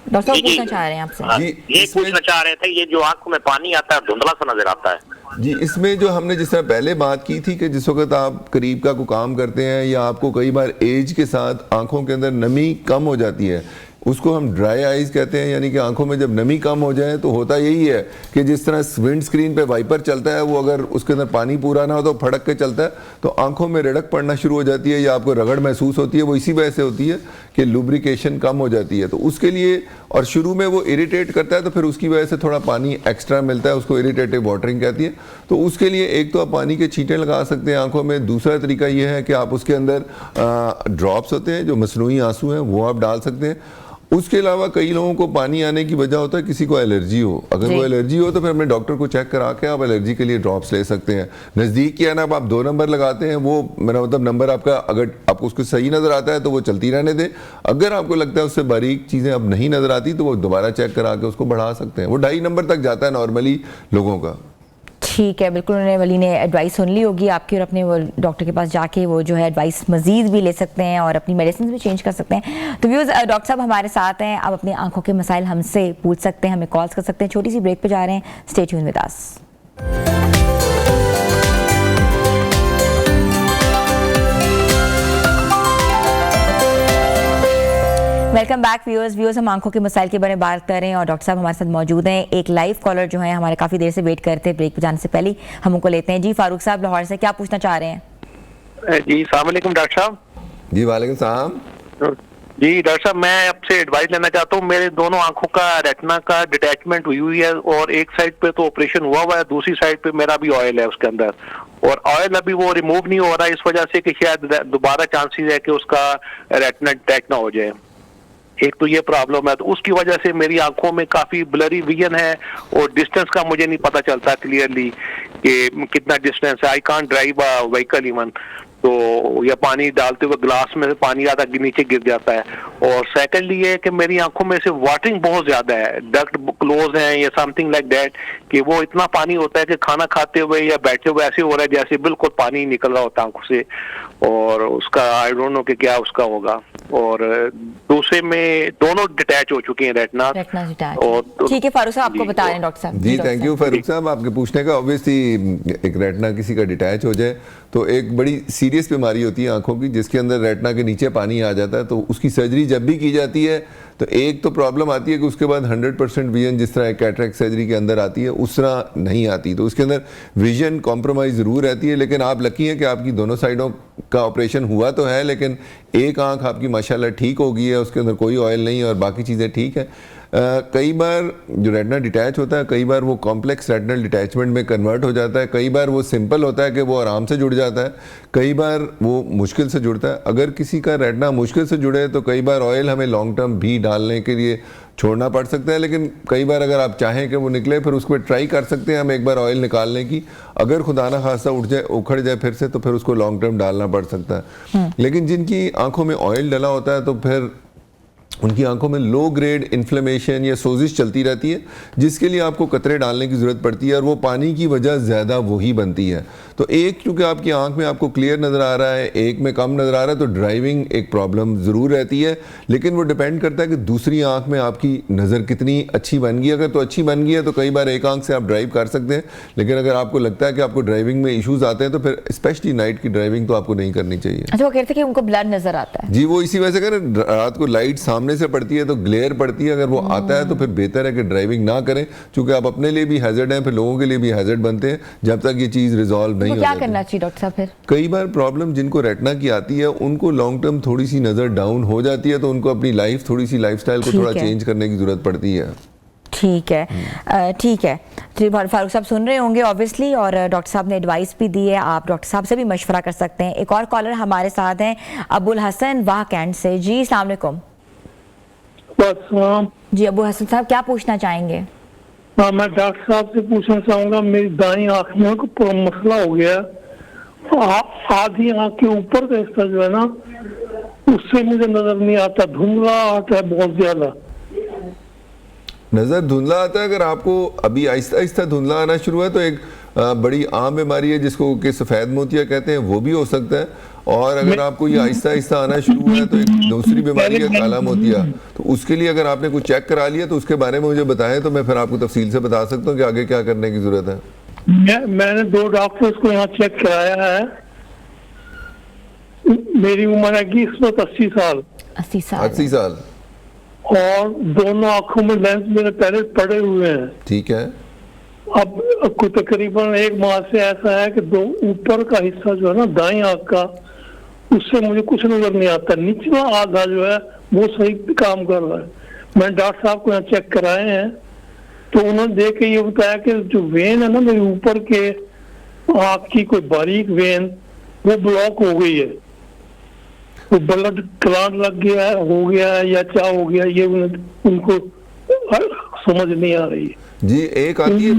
S1: डॉक्टर साहब पूछना चाह रहे हैं आपसे।
S2: जी,
S3: ये पूछना चाह रहे थे, ये जो आंखों में पानी आता है, धुंधला सा नजर आता है।
S2: जी, इसमें जो हमने जिस तरह पहले बात की थी कि जिस वक्त आप करीब का कोई काम करते हैं या आपको कई बार एज के साथ आंखों के अंदर नमी कम हो जाती है, उसको हम ड्राई आइज कहते हैं। यानी कि आंखों में जब नमी कम हो जाए तो होता यही है कि जिस तरह विंड स्क्रीन पे वाइपर चलता है, वो अगर उसके अंदर पानी पूरा ना हो तो फड़क के चलता है, तो आंखों में रड़क पड़ना शुरू हो जाती है या आपको रगड़ महसूस होती है। वो इसी वजह से होती है कि लुब्रिकेशन कम हो जाती है। तो उसके लिए, और शुरू में वो इरिटेट करता है, तो फिर उसकी वजह से थोड़ा पानी एक्स्ट्रा मिलता है, उसको इरिटेटिव वाटरिंग कहती है। तो उसके लिए एक तो आप पानी के छींटे लगा सकते हैं आंखों में। दूसरा तरीका ये है कि आप उसके अंदर ड्रॉप्स होते हैं जो मसनूई आंसू हैं, वो आप डाल सकते हैं। उसके अलावा कई लोगों को पानी आने की वजह होता है किसी को एलर्जी हो। अगर वो एलर्जी हो तो फिर अपने डॉक्टर को चेक करा के आप एलर्जी के लिए ड्रॉप्स ले सकते हैं। नज़दीक किया ना, आप 2 नंबर लगाते हैं, वो मेरा मतलब नंबर आपका, अगर आपको उसको सही नज़र आता है तो वो चलती रहने दें। अगर आपको लगता है उससे बारीक चीज़ें अब नहीं नज़र आती तो वो दोबारा चेक करा के उसको बढ़ा सकते हैं। वो 2.5 नंबर तक जाता है नॉर्मली लोगों का।
S1: ठीक है, बिल्कुल। उन्होंने वली ने एडवाइस सुन ली होगी आपकी, और अपने वो डॉक्टर के पास जाके वो जो है एडवाइस मजीद भी ले सकते हैं और अपनी मेडिसिन भी चेंज कर सकते हैं। तो व्यूअर्स, डॉक्टर साहब हमारे साथ हैं, आप अपनी आंखों के मसाइल हमसे पूछ सकते हैं, हमें कॉल्स कर सकते हैं। छोटी सी ब्रेक पे जा रहे हैं, stay tuned with us. Welcome back viewers. हम आंखों के मसाइल के बारे में बात कर रहे हैं और डॉक्टर साहब हमारे साथ मौजूद हैं। एक लाइव कॉलर जो है हमारे काफ़ी देर से वेट करते हैं, ब्रेक पे जाने से पहले हम उनको लेते हैं। जी फारूक साहब लाहौर से, क्या पूछना चाह रहे हैं?
S5: जी अस्सलाम वालेकुम डॉक्टर साहब।
S2: जी वालेकुम सलाम।
S5: जी डॉक्टर साहब, मैं आपसे एडवाइस लेना चाहता हूँ। मेरे दोनों आंखों का रेटिना का डिटैचमेंट हुई है, और एक साइड पे तो ऑपरेशन हुआ है, दूसरी साइड पे मेरा भी ऑयल है उसके अंदर, और ऑयल अभी वो रिमूव नहीं हो रहा है, इस वजह से कि शायद दोबारा चांसेस है कि उसका रेटिना डिटैच ना हो जाए। एक तो ये प्रॉब्लम है, तो उसकी वजह से मेरी आंखों में काफी ब्लरी विजन है, और डिस्टेंस का मुझे नहीं पता चलता क्लियरली कि कितना डिस्टेंस है। I can't drive a vehicle even. तो या पानी डालते हुए ग्लास में से पानी ज़्यादा नीचे गिर जाता है। और सेकेंडली ये है कि मेरी आंखों में से वाटरिंग बहुत ज़्यादा है, डक्ट क्लोज है या समथिंग लाइक दैट, कि वो इतना पानी होता है कि खाना खाते हुए या बैठे हुए ऐसे हो रहा है जैसे बिल्कुल पानी निकल रहा होता है आंखों से, और उसका आई डोंट नो कि क्या उसका होगा। और दूसरे में दोनों डिटैच हो चुके हैं रेटिना।
S1: और ठीक है फारूक साहब, आपको बता रहे हैं डॉक्टर साहब।
S2: जी थैंक यू फारूक साहब आपके पूछने का। ऑब्वियसली एक रेटिना किसी का डिटैच हो जाए तो एक बड़ी सीरियस बीमारी होती है आंखों की, जिसके अंदर रेटिना के नीचे पानी आ जाता है। तो उसकी सर्जरी जब भी की जाती है तो एक तो प्रॉब्लम आती है कि उसके बाद 100% विजन जिस तरह कैटरेक्ट सर्जरी के अंदर आती है उस तरह नहीं आती, तो उसके अंदर विजन कॉम्प्रोमाइज़ ज़रूर रहती है। लेकिन आप लकी हैं कि आपकी दोनों साइडों का ऑपरेशन हुआ तो है, लेकिन एक आंख आपकी माशाल्लाह ठीक हो गई है, उसके अंदर कोई ऑयल नहीं है और बाकी चीज़ें ठीक है। कई बार जो रेटिना डिटैच होता है, कई बार वो कॉम्प्लेक्स रेटिनल डिटैचमेंट में कन्वर्ट हो जाता है, कई बार वो सिंपल होता है कि वो आराम से जुड़ जाता है, कई बार वो मुश्किल से जुड़ता है। अगर किसी का रेटिना मुश्किल से जुड़े तो कई बार ऑयल हमें लॉन्ग टर्म भी डालने के लिए छोड़ना पड़ सकता है, लेकिन कई बार अगर आप चाहें कि वो निकले फिर उसको ट्राई कर सकते हैं हम एक बार ऑयल निकालने की। अगर खुदा ना खासा उखड़ जाए फिर से तो फिर उसको लॉन्ग टर्म डालना पड़ सकता है। लेकिन जिनकी आंखों में ऑयल डला होता है तो फिर उनकी आंखों में लो ग्रेड इन्फ्लेमेशन या सोजिश चलती रहती है, जिसके लिए आपको कतरे डालने की ज़रूरत पड़ती है और वो पानी की वजह ज़्यादा वही बनती है। तो एक क्योंकि आपकी आंख में आपको क्लियर नज़र आ रहा है, एक में कम नज़र आ रहा है, तो ड्राइविंग एक प्रॉब्लम ज़रूर रहती है। लेकिन वो डिपेंड करता है कि दूसरी आंख में आपकी नज़र कितनी अच्छी बन गई। अगर तो अच्छी बन गई है तो कई बार एक आंख से आप ड्राइव कर सकते हैं, लेकिन अगर आपको लगता है कि आपको ड्राइविंग में इशूज़ आते हैं तो फिर स्पेशली नाइट की ड्राइविंग तो आपको नहीं करनी चाहिए।
S1: अच्छा, वो कहते हैं कि उनको ब्लड नज़र आता है।
S2: जी, वो इसी वजह से करें, रात को लाइट सामने से पड़ती है तो ग्लेयर पड़ती है, अगर वो आता है तो फिर बेहतर है कि ड्राइविंग ना करें, क्योंकि आप अपने लिए भी हैजर्ड हैं, फिर लोगों के लिए भी हैजर्ड बनते हैं जब तक ये चीज़ रिजॉल्व नहीं हो
S1: क्या
S2: जाती।
S1: करना चाहिए डॉक्टर साहब फिर?
S2: कई बार प्रॉब्लम जिनको रेटिना की आती है उनको लॉन्ग टर्म थोड़ी सी नज़र डाउन हो जाती है, तो उनको अपनी लाइफ थोड़ी सी लाइफस्टाइल को थोड़ा चेंज करने की ज़रूरत पड़ती है।
S1: ठीक है, ठीक है। तो फारूक साहब सुन रहे होंगे ऑब्वियसली, और डॉक्टर साहब ने एडवाइस भी दी है, आप डॉक्टर साहब से भी मशवरा कर सकते हैं। एक और कॉलर हमारे साथ हैं अबुल हसन वाह कैंट से। जी अस्सलाम वालेकुम। जी अबू हसन साहब, क्या पूछना चाहेंगे?
S6: हाँ, मैं डॉक्टर साहब से पूछना चाहूंगा, मेरी दाईं आंख में को मसला हो गया, आधी आंख के ऊपर का हिस्सा जो है ना उससे मुझे नजर नहीं आता, धुंधला आता है बहुत ज्यादा।
S2: नज़र धुंधला आता है, अगर आपको अभी आहिस्ता आहिस्ता धुंधला आना शुरू है तो एक बड़ी आम बीमारी है जिसको कि सफ़ेद मोतिया कहते हैं, वो भी हो सकता है। और अगर आपको ये आहिस्ता आहिस्ता आना शुरू हुआ है तो एक दूसरी बीमारी है काला मोतिया, तो उसके लिए अगर आपने कुछ चेक करा लिया तो उसके बारे में मुझे बताएं तो मैं फिर आपको तफसील से बता सकता हूँ कि आगे क्या करने की जरूरत है।
S6: मैंने 2 डॉक्टर्स को यहाँ चेक कराया है, मेरी उम्र है 80 साल।
S2: 80 साल
S6: और दोनों आंखों में लेंस मेरे पहले पड़े हुए हैं।
S2: ठीक है।
S6: अब कोई तकरीबन 1 माह से ऐसा है कि ऊपर का हिस्सा जो है ना दाईं आंख का, उससे मुझे कुछ नजर नहीं आता, निचला आधा जो है वो सही काम कर रहा है। मैंने डॉक्टर साहब को यहाँ चेक कराए हैं तो उन्होंने देख के ये बताया कि जो वेन है ना मेरे ऊपर के आंख की, कोई बारीक वेन वो ब्लॉक हो गई है, वो ब्लड क्लॉट लग गया है, हो गया है या क्या हो गया, ये उनको समझ नहीं आ रही है।
S2: जी, एक आती है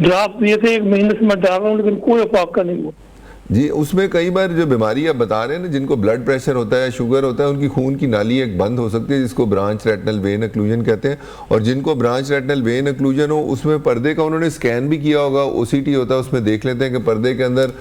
S6: ड्राफ्ट ये थे 1 महीने से मैं डाल रहा हूँ लेकिन कोई फाका नहीं हुआ।
S2: जी, उसमें कई बार जो बीमारी आप बता रहे हैं ना, जिनको ब्लड प्रेशर होता है, शुगर होता है, उनकी खून की नाली एक बंद हो सकती है जिसको ब्रांच रेटिनल वेन ओक्लूजन कहते हैं। और जिनको ब्रांच रेटिनल वेन ओक्लूजन हो उसमें पर्दे का उन्होंने स्कैन भी किया होगा, OCT होता है, उसमें देख लेते हैं कि पर्दे के अंदर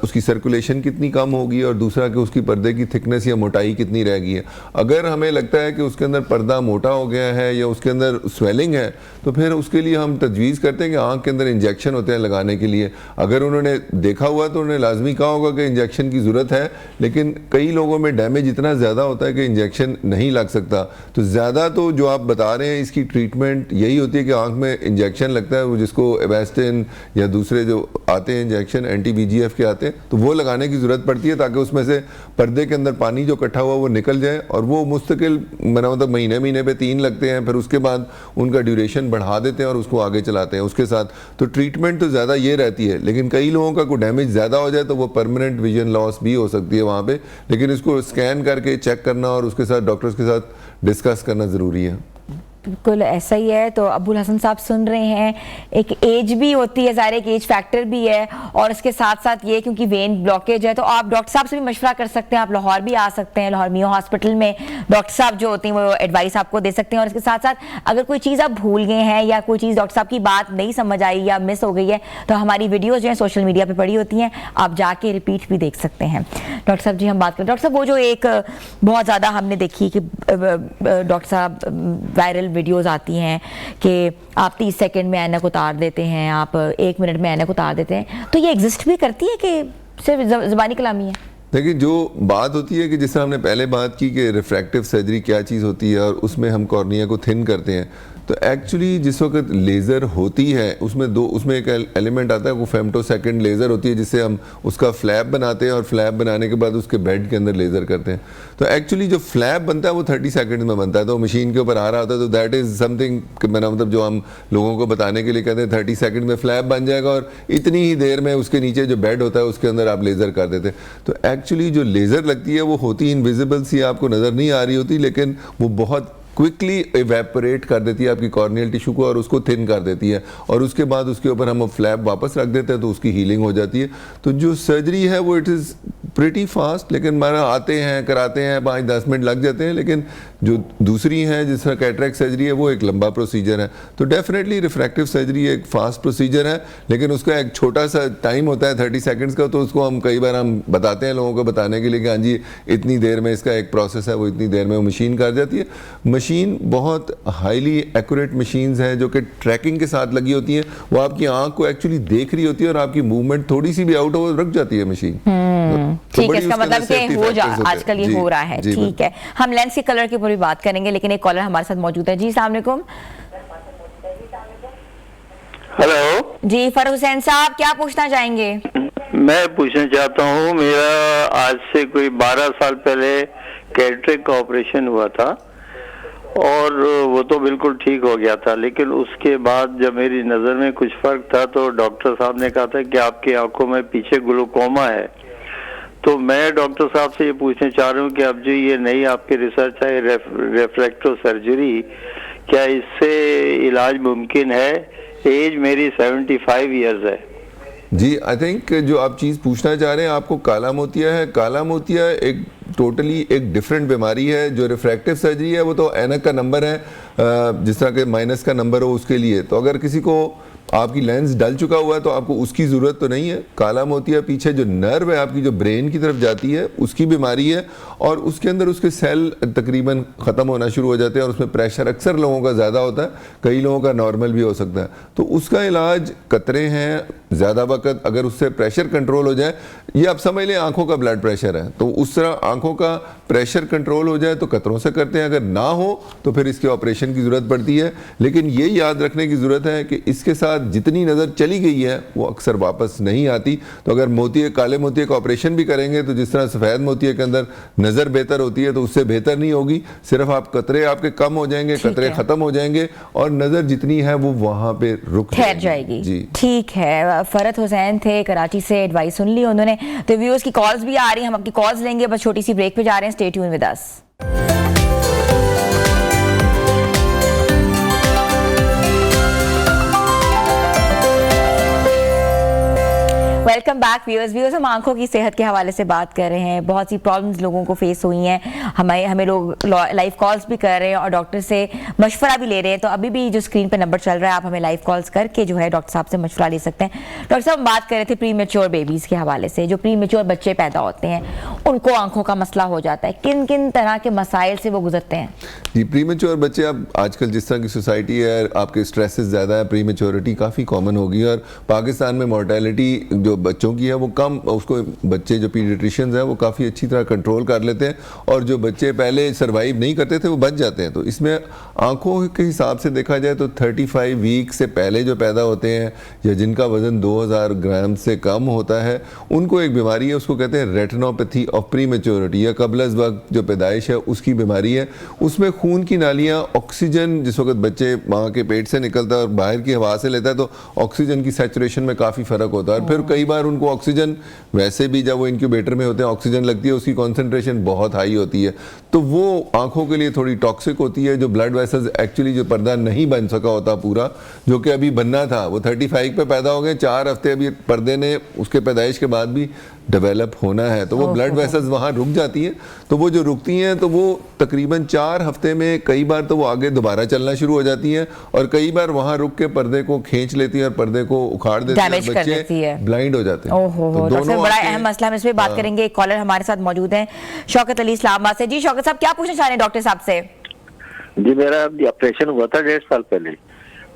S2: उसकी सर्कुलेशन कितनी कम होगी और दूसरा कि उसकी पर्दे की थिकनेस या मोटाई कितनी रह गई है। अगर हमें लगता है कि उसके अंदर पर्दा मोटा हो गया है या उसके अंदर स्वेलिंग है तो फिर उसके लिए हम तजवीज़ करते हैं कि आँख के अंदर इंजेक्शन होते हैं लगाने के लिए। अगर उन्होंने देखा हुआ तो उन्होंने लाजमी कहा होगा कि इंजेक्शन की ज़रूरत है, लेकिन कई लोगों में डैमेज इतना ज़्यादा होता है कि इंजेक्शन नहीं लग सकता। तो ज़्यादा तो जो आप बता रहे हैं इसकी ट्रीटमेंट यही होती है कि आँख में इंजेक्शन लगता है, वो जिसको एवेस्टिन या दूसरे जो आते हैं इंजेक्शन anti-VEGF के आते हैं, तो वो लगाने की ज़रूरत पड़ती है ताकि उसमें से पर्दे के अंदर पानी जो इकट्ठा हुआ वो निकल जाए। और वो मुस्तकिल मतलब महीने पे 3 लगते हैं, फिर उसके बाद उनका ड्यूरेशन बढ़ा देते हैं और उसको आगे चलाते हैं उसके साथ। तो ट्रीटमेंट तो ज़्यादा ये रहती है, लेकिन कई लोगों का कोई डैमेज ज़्यादा हो जाए तो वो परमानेंट विजन लॉस भी हो सकती है वहाँ पे, लेकिन इसको स्कैन करके चेक करना और उसके साथ डॉक्टर्स के साथ डिस्कस करना ज़रूरी है।
S1: बिल्कुल ऐसा ही है। तो अब्बुल हसन साहब सुन रहे हैं, एक एज भी होती है, ज़ाहिर एक एज फैक्टर भी है, और इसके साथ साथ ये क्योंकि वेन ब्लॉकेज है तो आप डॉक्टर साहब से भी मशवरा कर सकते हैं। आप लाहौर भी आ सकते हैं, लाहौर मियो हॉस्पिटल में डॉक्टर साहब जो होते हैं वो एडवाइस आपको दे सकते हैं। और इसके साथ साथ अगर कोई चीज़ आप भूल गए हैं या कोई चीज़ डॉक्टर साहब की बात नहीं समझ आई या मिस हो गई है तो हमारी वीडियोज़ जो है सोशल मीडिया पर पड़ी होती हैं, आप जाके रिपीट भी देख सकते हैं। डॉक्टर साहब जी हम बात करें, डॉक्टर साहब वो जो एक बहुत ज़्यादा हमने देखी कि डॉक्टर साहब वायरल वीडियोस आती हैं कि आप 30 सेकंड में ऐनक उतार देते हैं, आप 1 मिनट में ऐनक उतार देते हैं, तो ये एग्जिस्ट भी करती है कि सिर्फ ज़बानी कलामी है?
S2: देखिए, जो बात होती है कि जिस तरह हमने पहले बात की कि रिफ्रैक्टिव सर्जरी क्या चीज़ होती है और उसमें हम कॉर्निया को थिन करते हैं, तो एक्चुअली जिस वक्त लेज़र होती है उसमें एक एलिमेंट आता है वो फेम्टोसेकंड लेज़र होती है, जिससे हम उसका फ्लैप बनाते हैं और फ्लैप बनाने के बाद उसके बेड के अंदर लेज़र करते हैं। तो एक्चुअली जो फ्लैप बनता है वो 30 सेकंड में बनता है, तो मशीन के ऊपर आ रहा होता है, तो दैट इज़ समथिंग मतलब जो हम लोगों को बताने के लिए कहते हैं 30 सेकंड में फ्लैप बन जाएगा और इतनी ही देर में उसके नीचे जो बेड होता है उसके अंदर आप लेज़र कर देते हैं। तो एक्चुअली जो लेज़र लगती है वो होती इनविजिबल सी, आपको नज़र नहीं आ रही होती, लेकिन वो बहुत क्विकली इवेपोरेट कर देती है आपकी कॉर्नियल टिश्यू को और उसको थिन कर देती है, और उसके बाद उसके ऊपर हम फ्लैप वापस रख देते हैं तो उसकी हीलिंग हो जाती है। तो जो सर्जरी है वो इट इज़ प्रिटी फास्ट, लेकिन हमारा आते हैं कराते हैं 5-10 मिनट लग जाते हैं, लेकिन जो दूसरी है जिस तरह कैटरेक्ट सर्जरी है वो एक लंबा प्रोसीजर है। तो डेफिनेटली रिफ्रैक्टिव सर्जरी एक फास्ट प्रोसीजर है, लेकिन उसका एक छोटा सा टाइम होता है 30 सेकंड्स का, तो उसको हम कई बार हम बताते हैं लोगों को बताने के लिए कि हाँ जी इतनी देर में इसका एक प्रोसेस है, वो इतनी देर में वो मशीन कर जाती है। मशीन बहुत हाईली एक्यूरेट मशीन्स हैं जो कि ट्रैकिंग के साथ लगी होती हैं, वो आपकी आंख को एक्चुअली देख रही होती है और आपकी मूवमेंट थोड़ी सी भी आउट हो रुक जाती है मशीन।
S1: ठीक है, इसका मतलब कि हो जा आजकल ये हो रहा है। ठीक है, हम लेंस के कलर के ऊपर भी बात करेंगे, लेकिन एक कॉलर हमारे साथ मौजूद है। जी अस्सलाम वालेकुम।
S7: हेलो
S1: जी फर हुसैन साहब, क्या पूछना चाहेंगे?
S7: मैं पूछना चाहता हूँ, मेरा आज से कोई 12 साल पहले कैटरेक्ट का ऑपरेशन हुआ था और वो तो बिल्कुल ठीक हो गया था, लेकिन उसके बाद जब मेरी नज़र में कुछ फर्क था तो डॉक्टर साहब ने कहा था कि आपकी आंखों में पीछे ग्लूकोमा है। तो मैं डॉक्टर साहब से ये पूछना चाह रहा हूँ कि अब जो ये नई आपकी रिसर्च है रिफ्रैक्टिव सर्जरी, क्या इससे इलाज मुमकिन है? एज मेरी 75 ईयर्स है।
S2: जी, आई थिंक जो आप चीज़ पूछना चाह रहे हैं, आपको काला मोतिया है। काला मोतिया एक टोटली एक डिफरेंट बीमारी है। जो रिफ्रैक्टिव सर्जरी है वो तो ऐनक का नंबर है, जिस तरह के माइनस का नंबर हो उसके लिए। तो अगर किसी को आपकी लेंस डल चुका हुआ है तो आपको उसकी ज़रूरत तो नहीं है। काला मोतिया पीछे जो नर्व है आपकी जो ब्रेन की तरफ जाती है उसकी बीमारी है, और उसके अंदर उसके सेल तकरीबन ख़त्म होना शुरू हो जाते हैं और उसमें प्रेशर अक्सर लोगों का ज़्यादा होता है, कई लोगों का नॉर्मल भी हो सकता है। तो उसका इलाज कतरे हैं, ज़्यादा वक्त अगर उससे प्रेशर कंट्रोल हो जाए, ये आप समझ लें आंखों का ब्लड प्रेशर है, तो उस तरह आंखों का प्रेशर कंट्रोल हो जाए तो कतरों से करते हैं, अगर ना हो तो फिर इसके ऑपरेशन की ज़रूरत पड़ती है। लेकिन ये याद रखने की ज़रूरत है कि इसके साथ जितनी नज़र चली गई है वो अक्सर वापस नहीं आती। तो अगर मोतिये काले मोतिये का ऑपरेशन भी करेंगे तो जिस तरह सफ़ेद मोतिये के अंदर नज़र बेहतर होती है तो उससे बेहतर नहीं होगी, सिर्फ आप कतरे आपके कम हो जाएंगे, कतरे ख़त्म हो जाएंगे और नज़र जितनी है वो वहाँ पे रुक
S1: ठहर जाएगी।
S2: जी
S1: ठीक है, फरत हुसैन थे कराची से, एडवाइस सुन ली उन्होंने। तो व्यूअर्स की कॉल्स भी आ रही हैं, हम आपकी कॉल्स लेंगे, बस छोटी सी ब्रेक पे जा रहे हैं। Stay tune with us. Welcome back viewers. हम आंखों की सेहत के हवाले से बात कर रहे हैं। बहुत सी प्रॉब्लम्स लोगों को फेस हुई हैं, हमें लोग लाइव कॉल्स भी कर रहे हैं और डॉक्टर से मशवरा भी ले रहे हैं। तो अभी भी जो स्क्रीन पे नंबर चल रहा है, आप हमें लाइव कॉल्स करके जो है डॉक्टर साहब से मशवरा ले सकते हैं। डॉक्टर साहब, हम बात कर रहे थे प्री मेच्योर बेबीज़ के हवाले से। जो प्री मेच्योर बच्चे पैदा होते हैं उनको आंखों का मसला हो जाता है, किन किन तरह के मसाइल से वो गुजरते हैं?
S2: जी, प्री मेच्योर बच्चे, अब आजकल जिस तरह की सोसाइटी है, आपके स्ट्रेसेस ज़्यादा है, प्री मेच्योरिटी काफ़ी कॉमन होगी और पाकिस्तान में मोर्टेलिटी जो बच्चों की है वो कम, उसको बच्चे जो पीडियाट्रिशियंस हैं वो काफ़ी अच्छी तरह कंट्रोल कर लेते हैं, और जो बच्चे पहले सर्वाइव नहीं करते थे वो बच जाते हैं। तो इसमें आंखों के हिसाब से देखा जाए तो 35 वीक से पहले जो पैदा होते हैं या जिनका वजन 2000 ग्राम से कम होता है, उनको एक बीमारी है, उसको कहते हैं रेटिनोपैथी ऑफ प्री मेच्योरिटी, या कबल वक्त जो पैदाइश है उसकी बीमारी है। उसमें खून की नालियाँ ऑक्सीजन जिस वक्त बच्चे माँ के पेट से निकलता है और बाहर की हवा से लेता है तो ऑक्सीजन की सैचुरेशन में काफ़ी फ़र्क होता है, और फिर कई कई बार उनको ऑक्सीजन, वैसे भी जब वो इंक्यूबेटर में होते हैं ऑक्सीजन लगती है, उसकी कॉन्सेंट्रेशन बहुत हाई होती है, तो वो आंखों के लिए थोड़ी टॉक्सिक होती है। जो ब्लड वेसल्स एक्चुअली जो पर्दा नहीं बन सका होता पूरा, जो कि अभी बनना था, वो 35 पे पैदा हो गए, 4 हफ्ते अभी पर्दे ने उसके पैदाइश के बाद भी डेवलप होना है, तो वो ब्लड वेसल्स वहाँ रुक जाती हैं। तो वो जो रुकती हैं तो वो तकरीबन 4 हफ्ते में कई बार तो वो आगे दोबारा चलना शुरू हो जाती हैं, और कई बार वहाँ रुक के पर्दे को खींच लेती हैं और पर्दे को उखाड़ देती हैं,
S1: डैमेज कर देती है,
S2: ब्लाइंड हो जाते हैं।
S1: ओहो,
S2: तो
S1: डॉक्टर साहब बड़ा
S2: आंखें-
S1: अहम मसला, हम इस पे बात करेंगे। एक कॉलर हमारे साथ मौजूद हैं, शौकत अली इस्लामाबाद से। जी शौकत साहब, क्या पूछना चाह रहे हैं डॉक्टर साहब से?
S5: जी, मेरा अभी ऑपरेशन हुआ था 1.5 साल पहले,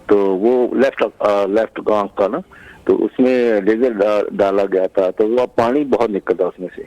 S5: तो वो लेफ्ट आंख का ना, तो उसमें लेजर डाला गया था, तो वो पानी बहुत निकलता उसमें से।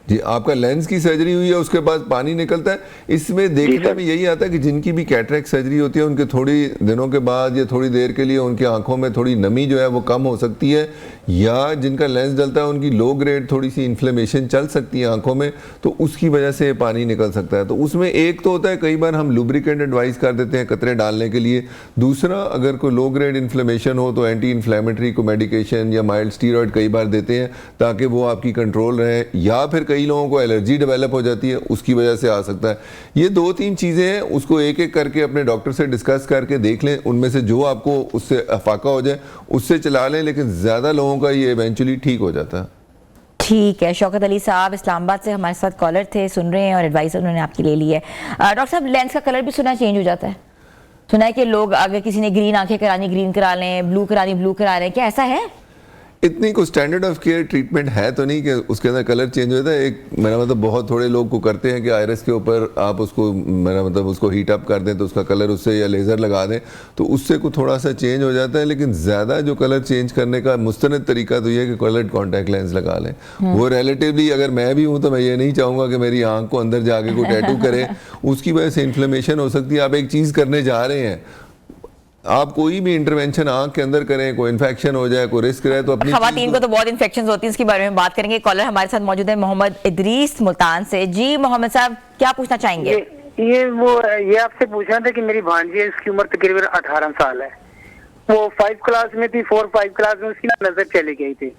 S2: जी, आपका लेंस की सर्जरी हुई है, उसके बाद पानी निकलता है। इसमें देखने में यही आता है कि जिनकी भी कैटरेक्ट सर्जरी होती है, उनके थोड़ी दिनों के बाद या थोड़ी देर के लिए उनकी आंखों में थोड़ी नमी जो है वो कम हो सकती है, या जिनका लेंस डलता है उनकी लो ग्रेड थोड़ी सी इन्फ्लेमेशन चल सकती है आंखों में, तो उसकी वजह से पानी निकल सकता है। तो उसमें एक तो होता है, कई बार हम लुब्रिकेंट एडवाइस कर देते हैं कतरे डालने के लिए। दूसरा, अगर कोई लो ग्रेड इन्फ्लेमेशन हो तो एंटी इन्फ्लेमेटरी को मेडिकेशन या माइल्ड स्टीरॉयड कई बार देते हैं ताकि वो आपकी कंट्रोल रहे, या फिर कई लोगों को एलर्जी डेवलप हो जाती है, उसकी वजह से आ सकता है। ये 2-3 चीज़ें हैं, उसको एक एक करके अपने डॉक्टर से डिस्कस करके देख लें, उनमें से जो आपको उससे अफाका हो जाए उससे चला लें, लेकिन ज़्यादा लोगों का ये इवेंचुअली ठीक हो जाता है।
S1: ठीक है, शौकत अली साहब इस्लामाबाद से हमारे साथ कॉलर थे, सुन रहे हैं और एडवाइस उन्होंने आपकी ले ली है। डॉक्टर साहब, लेंस का कलर भी सुना चेंज हो जाता है? सुना है कि लोग, अगर किसी ने ग्रीन आंखें करानी ग्रीन करा लें, ब्लू करानी ब्लू करा लें, क्या ऐसा है?
S2: इतनी कोई स्टैंडर्ड ऑफ केयर ट्रीटमेंट है तो नहीं कि उसके अंदर कलर चेंज होता है। एक मेरा मतलब बहुत थोड़े लोग को करते हैं कि आयरस के ऊपर आप उसको, मेरा मतलब उसको हीट अप कर दें तो उसका कलर उससे, या लेज़र लगा दें तो उससे को थोड़ा सा चेंज हो जाता है। लेकिन ज़्यादा जो कलर चेंज करने का मुस्तनद तरीका तो ये है कि कलर्ड कॉन्टैक्ट लेंस लगा लें। वो रिलेटिवली, अगर मैं भी हूँ तो मैं ये नहीं चाहूँगा कि मेरी आँख को अंदर जाके कोई टैटू करे, उसकी वजह से इन्फ्लेमेशन हो सकती है। आप एक चीज़ करने जा रहे हैं, आप कोई भी इंटरवेंशन आंख के अंदर करें, कोई इन्फेक्शन हो जाए, कोई रिस्क रहे, तो अपनी
S1: खवातीन को तो बहुत इन्फेक्शन होती है, इसके बारे में बात करेंगे। कॉलर हमारे साथ मौजूद है मोहम्मद इदरीस मुल्तान से। जी मोहम्मद साहब, क्या पूछना चाहेंगे?
S8: ये आपसे पूछना था कि मेरी भांजी है, इसकी उम्र तकरीबन 18 साल है। वो 5 क्लास में थी, 4-5 क्लास में उसकी ना नजर चली गई थी।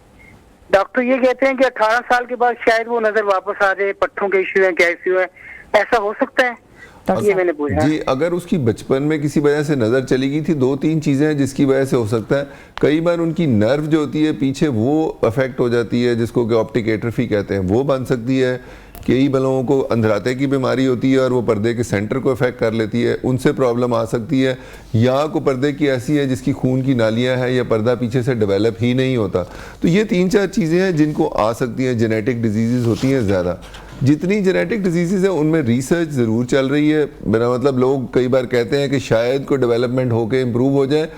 S8: डॉक्टर ये कहते हैं कि 18 साल के बाद शायद वो नजर वापस आ जाए, पट्टों के इश्यू है, क्या इश्यू है, ऐसा हो सकता है? ये मैंने पूछा
S2: जी। अगर उसकी बचपन में किसी वजह से नज़र चली गई थी, 2-3 चीज़ें हैं जिसकी वजह से हो सकता है। कई बार उनकी नर्व जो होती है पीछे वो अफेक्ट हो जाती है, जिसको कि ऑप्टिक एट्रोफी कहते हैं, वो बन सकती है। कई लोगों को अंधराते की बीमारी होती है और वो पर्दे के सेंटर को अफेक्ट कर लेती है, उनसे प्रॉब्लम आ सकती है। या को पर्दे की ऐसी है जिसकी खून की नालियाँ हैं या पर्दा पीछे से डेवलप ही नहीं होता। तो ये 3-4 चीज़ें हैं जिनको आ सकती हैं। जेनेटिक डिजीज़ होती हैं ज़्यादा, जितनी जेनेटिक डिजीज़ है उनमें रिसर्च ज़रूर चल रही है। मेरा मतलब लोग कई बार कहते हैं कि शायद कोई डेवलपमेंट होकर इम्प्रूव हो जाए,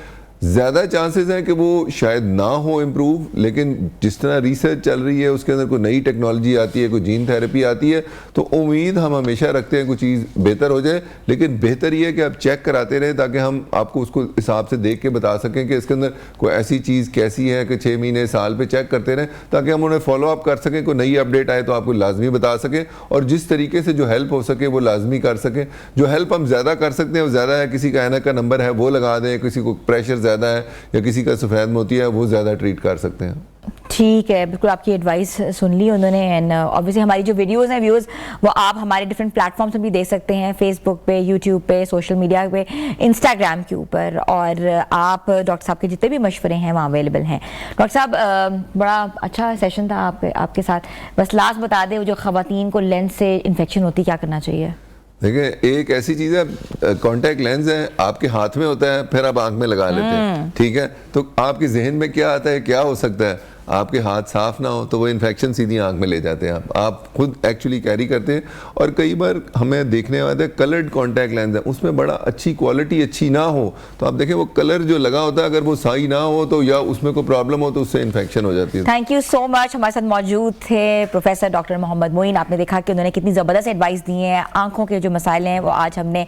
S2: ज़्यादा चांसेस हैं कि वो शायद ना हो इम्प्रूव, लेकिन जिस तरह रिसर्च चल रही है उसके अंदर कोई नई टेक्नोलॉजी आती है, कोई जीन थेरेपी आती है, तो उम्मीद हम हमेशा रखते हैं कोई चीज़ बेहतर हो जाए। लेकिन बेहतर ये है कि आप चेक कराते रहें ताकि हम आपको उसको हिसाब से देख के बता सकें कि इसके अंदर कोई ऐसी चीज़ कैसी है कि 6 महीने साल पे चेक करते रहें ताकि हम उन्हें फॉलो अप कर सकें। कोई नई अपडेट आए तो आपको लाजमी बता सकें, और जिस तरीके से जो हेल्प हो सके वो लाजमी कर सकें। जो हेल्प हम ज़्यादा कर सकते हैं वो ज़्यादा है। किसी का ऐनक का नंबर है वो लगा दें, किसी को प्रेशर ज़्यादा है या किसी का सफ़ेद मोती है वो ज़्यादा ट्रीट कर सकते हैं।
S1: ठीक है, बिल्कुल आपकी एडवाइस सुन ली उन्होंने। एंड ऑब्वियसली हमारी जो वीडियोस हैं व्यूज़, वो आप हमारे डिफरेंट प्लेटफॉर्म्स में भी देख सकते हैं, फेसबुक पे, यूट्यूब पे, सोशल मीडिया पे, इंस्टाग्राम के ऊपर, और आप डॉक्टर साहब के जितने भी मशवरे हैं वहाँ अवेलेबल हैं। डॉक्टर साहब, बड़ा अच्छा सेशन था आपके साथ। बस लास्ट बता दें, जो ख़वातीन को लेंस से इन्फेक्शन होती है क्या करना चाहिए?
S2: देखिए, एक ऐसी चीज़ है, कॉन्टैक्ट लेंस है, आपके हाथ में होता है, फिर आप आंख में लगा लेते हैं, ठीक है। तो आपके जहन में क्या आता है, क्या हो सकता है, आपके हाथ साफ ना हो तो वो इन्फेक्शन सीधी आंख में ले जाते हैं। आप खुद एक्चुअली कैरी करते हैं। और कई बार हमें देखने आते हैं कलर्ड कॉन्टैक्ट लेंस है, उसमें बड़ा अच्छी क्वालिटी अच्छी ना हो, तो आप देखें वो कलर जो लगा होता है अगर वो सही ना हो तो, या उसमें कोई प्रॉब्लम हो तो उससे इन्फेक्शन हो जाती है।
S1: Thank you so much. हमारे साथ मौजूद थे प्रोफेसर डॉक्टर मोहम्मद मोइन। आपने देखा कि उन्होंने कितनी ज़बरदस्त एडवाइस दी है। आंखों के जो मसाइल हैं वो आज हमने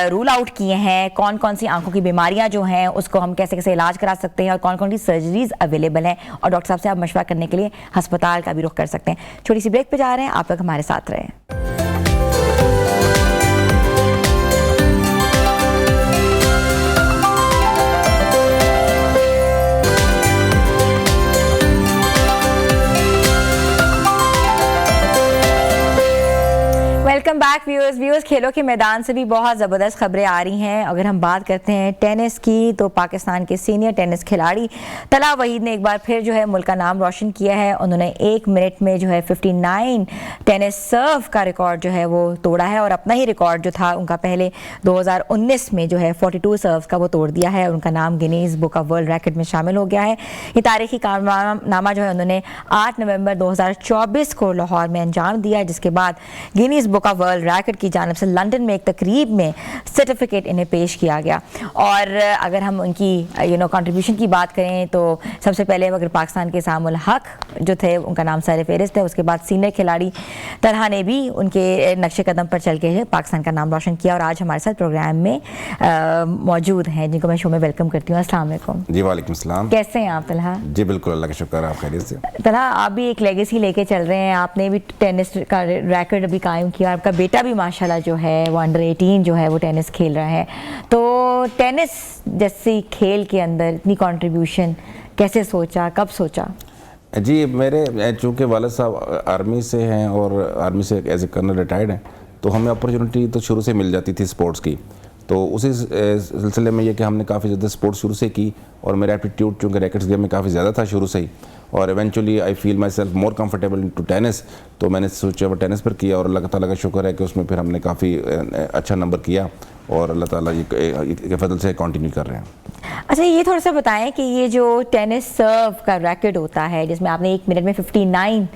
S1: रूल आउट किए हैं। कौन कौन सी आंखों की बीमारियां जो हैं उसको हम कैसे कैसे इलाज करा सकते हैं और कौन कौन सी सर्जरीज अवेलेबल हैं, और डॉक्टर साहब से आप मशवरा करने के लिए अस्पताल का भी रुख कर सकते हैं। छोटी सी ब्रेक पे जा रहे हैं, आप लोग हमारे साथ रहें। व्यूअर्स खेलों के मैदान से भी बहुत ज़बरदस्त खबरें आ रही हैं। अगर हम बात करते हैं टेनिस की तो पाकिस्तान के सीनियर टेनिस खिलाड़ी तला वहीद ने एक बार फिर जो है मुल्क का नाम रोशन किया है। उन्होंने 1 मिनट में जो है 59 टेनिस सर्व का रिकॉर्ड जो है वो तोड़ा है और अपना ही रिकॉर्ड जो था उनका पहले 2019 में जो है 42 सर्व्स का वो तोड़ दिया है। उनका नाम Guinness book of world record में शामिल हो गया है। ये तारीखी कारनामा जो है उन्होंने 8 नवंबर 2024 को लाहौर में अंजाम दिया, जिसके बाद Guinness book of world record की जानिब से लंदन में एक तकरीब में सर्टिफिकेट इन्हें पेश किया गया। और अगर हम उनकी कंट्रीब्यूशन की बात करें तो सबसे पहले अगर पाकिस्तान के सामुल हक जो थे उनका नाम सर फेहरिस्त है, उसके बाद सीनियर खिलाड़ी तलहा ने भी उनके नक्शे कदम पर चल के पाकिस्तान का नाम रोशन किया और आज हमारे साथ प्रोग्राम में मौजूद हैं, जिनको मैं शो में वेलकम करती हूँ। अस्सलाम वालेकुम।
S9: जी वालेकुम सलाम।
S1: कैसे हैं आप तलहा?
S9: जी बिल्कुल, अल्लाह का शुक्र, आप खैरियत से?
S1: तलहा, आप भी एक लेगेसी लेके चल रहे हैं, आपने भी टेनिस का रैकेट अभी कायम किया, आपका बेटा भी माशाल्लाह जो है वो अंडर 18 जो है वो टेनिस खेल रहा है। तो टेनिस जैसी खेल के अंदर इतनी कंट्रीब्यूशन कैसे सोचा, कब सोचा?
S9: जी मेरे चूँकि वालिद साहब आर्मी से हैं और आर्मी से एज ए कर्नल रिटायर्ड हैं, तो हमें अपॉर्चुनिटी तो शुरू से मिल जाती थी स्पोर्ट्स की। तो उसी सिलसिले में ये कि हमने काफ़ी ज़्यादा स्पोर्ट्स शुरू से की और मेरा एप्टीट्यूड चूँकि रैकेट्स गेम में काफ़ी ज़्यादा था शुरू से ही, और eventually I feel myself more comfortable to tennis. तो मैंने सोचा वो टेनिस पर किया और अल्लाह ताला का शुक्र है कि उसमें फिर हमने काफ़ी अच्छा नंबर किया और अल्लाह ताला ये फजल से कंटिन्यू कर रहे हैं।
S1: अच्छा, ये थोड़ा सा बताएं कि ये जो टेनिस सर्व का रैकेट होता है जिसमें आपने 1 मिनट में 59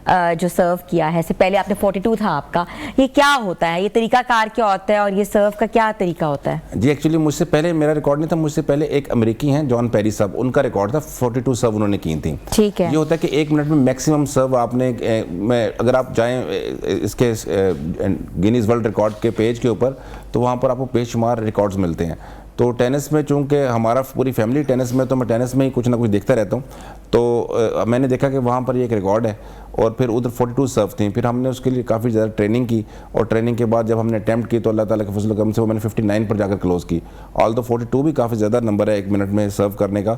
S1: जो सर्व किया है, इससे पहले आपने 42 था आपका, ये क्या होता है, ये तरीकाकार क्या होता है और ये सर्व का क्या तरीका होता है? जी
S9: एक्चुअली मुझसे पहले मेरा रिकॉर्ड नहीं था, मुझसे पहले एक अमेरिकी हैं जॉन पेरी साहब, उनका रिकॉर्ड था 42 सर्व उन्होंने की थी।
S1: ठीक है।
S9: ये होता है कि 1 मिनट में मैक्सिमम सर्व आपने अगर आप जाएं इसके गिनीज वर्ल्ड रिकॉर्ड के पेज के ऊपर तो वहाँ पर आपको बेशुमार रिकॉर्ड्स मिलते हैं। तो टेनिस में चूँकि हमारा पूरी फैमिली टेनिस में, तो मैं टेनिस में ही कुछ ना कुछ देखता रहता हूँ। तो मैंने देखा कि वहाँ पर ये एक रिकॉर्ड है और फिर उधर 42 सर्व थी। फिर हमने उसके लिए काफ़ी ज़्यादा ट्रेनिंग की और ट्रेनिंग के बाद जब हमने अटैम्प्ट की तो अल्लाह ताला के फजल करम से वो मैंने 59 पर जाकर क्लोज़ की। ऑल दो 42 भी काफ़ी ज़्यादा नंबर है 1 मिनट में सर्व करने का,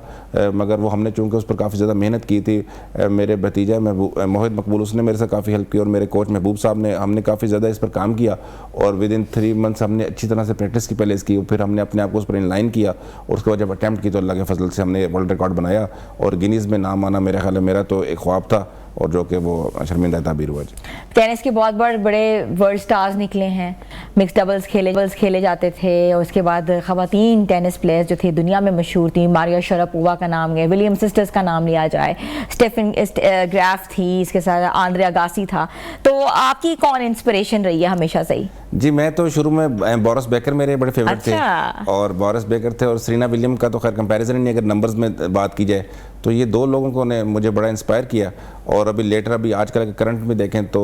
S9: मगर वो हमने चूँकि उस पर काफ़ी ज़्यादा मेहनत की थी। मेरे भतीजा मोहित मकबूल उसने मेरे से काफ़ी हेल्प की और मेरे कोच महबूब साहब ने, हमने काफ़ी ज़्यादा इस पर काम किया और विद इन 3 मंथ्स हमने अच्छी तरह से प्रैक्टिस की पहले इसकी, फिर हमने अपने आप को उस पर इनलाइन किया और उसके बाद जब अटैम्प्ट की तो अल्लाह के फजल से हमने वर्ल्ड रिकॉर्ड बनाया और गिनीज़ में नाम आना मेरे ख्याल में मेरा तो एक ख्वाब था और जो कि वो शर्मिंदा ताबीर हुआ।
S1: टेनिस के बहुत बड़े वर्ल्ड स्टार्स निकले हैं, मिक्स डबल्स खेले जाते थे और उसके बाद ख़वातीन टेनिस प्लेयर्स जो थे दुनिया में मशहूर थी, मारिया शरापोवा का नाम है, विलियम सिस्टर्स का नाम लिया जाए, स्टेफन ग्राफ थी, इसके साथ आंद्रे अगासी था। तो आपकी कौन इंस्पिरेशन रही है हमेशा से ही?
S9: जी मैं तो शुरू में बोरिस बेकर मेरे बड़े फेवरेट थे और बोरिस बेकर थे और सेरेना विलियम्स का तो खैर कंपैरिजन नहीं, अगर नंबर्स में बात की जाए तो ये 2 लोगों को ने मुझे बड़ा इंस्पायर किया। और अभी लेटर अभी आजकल के करंट में देखें तो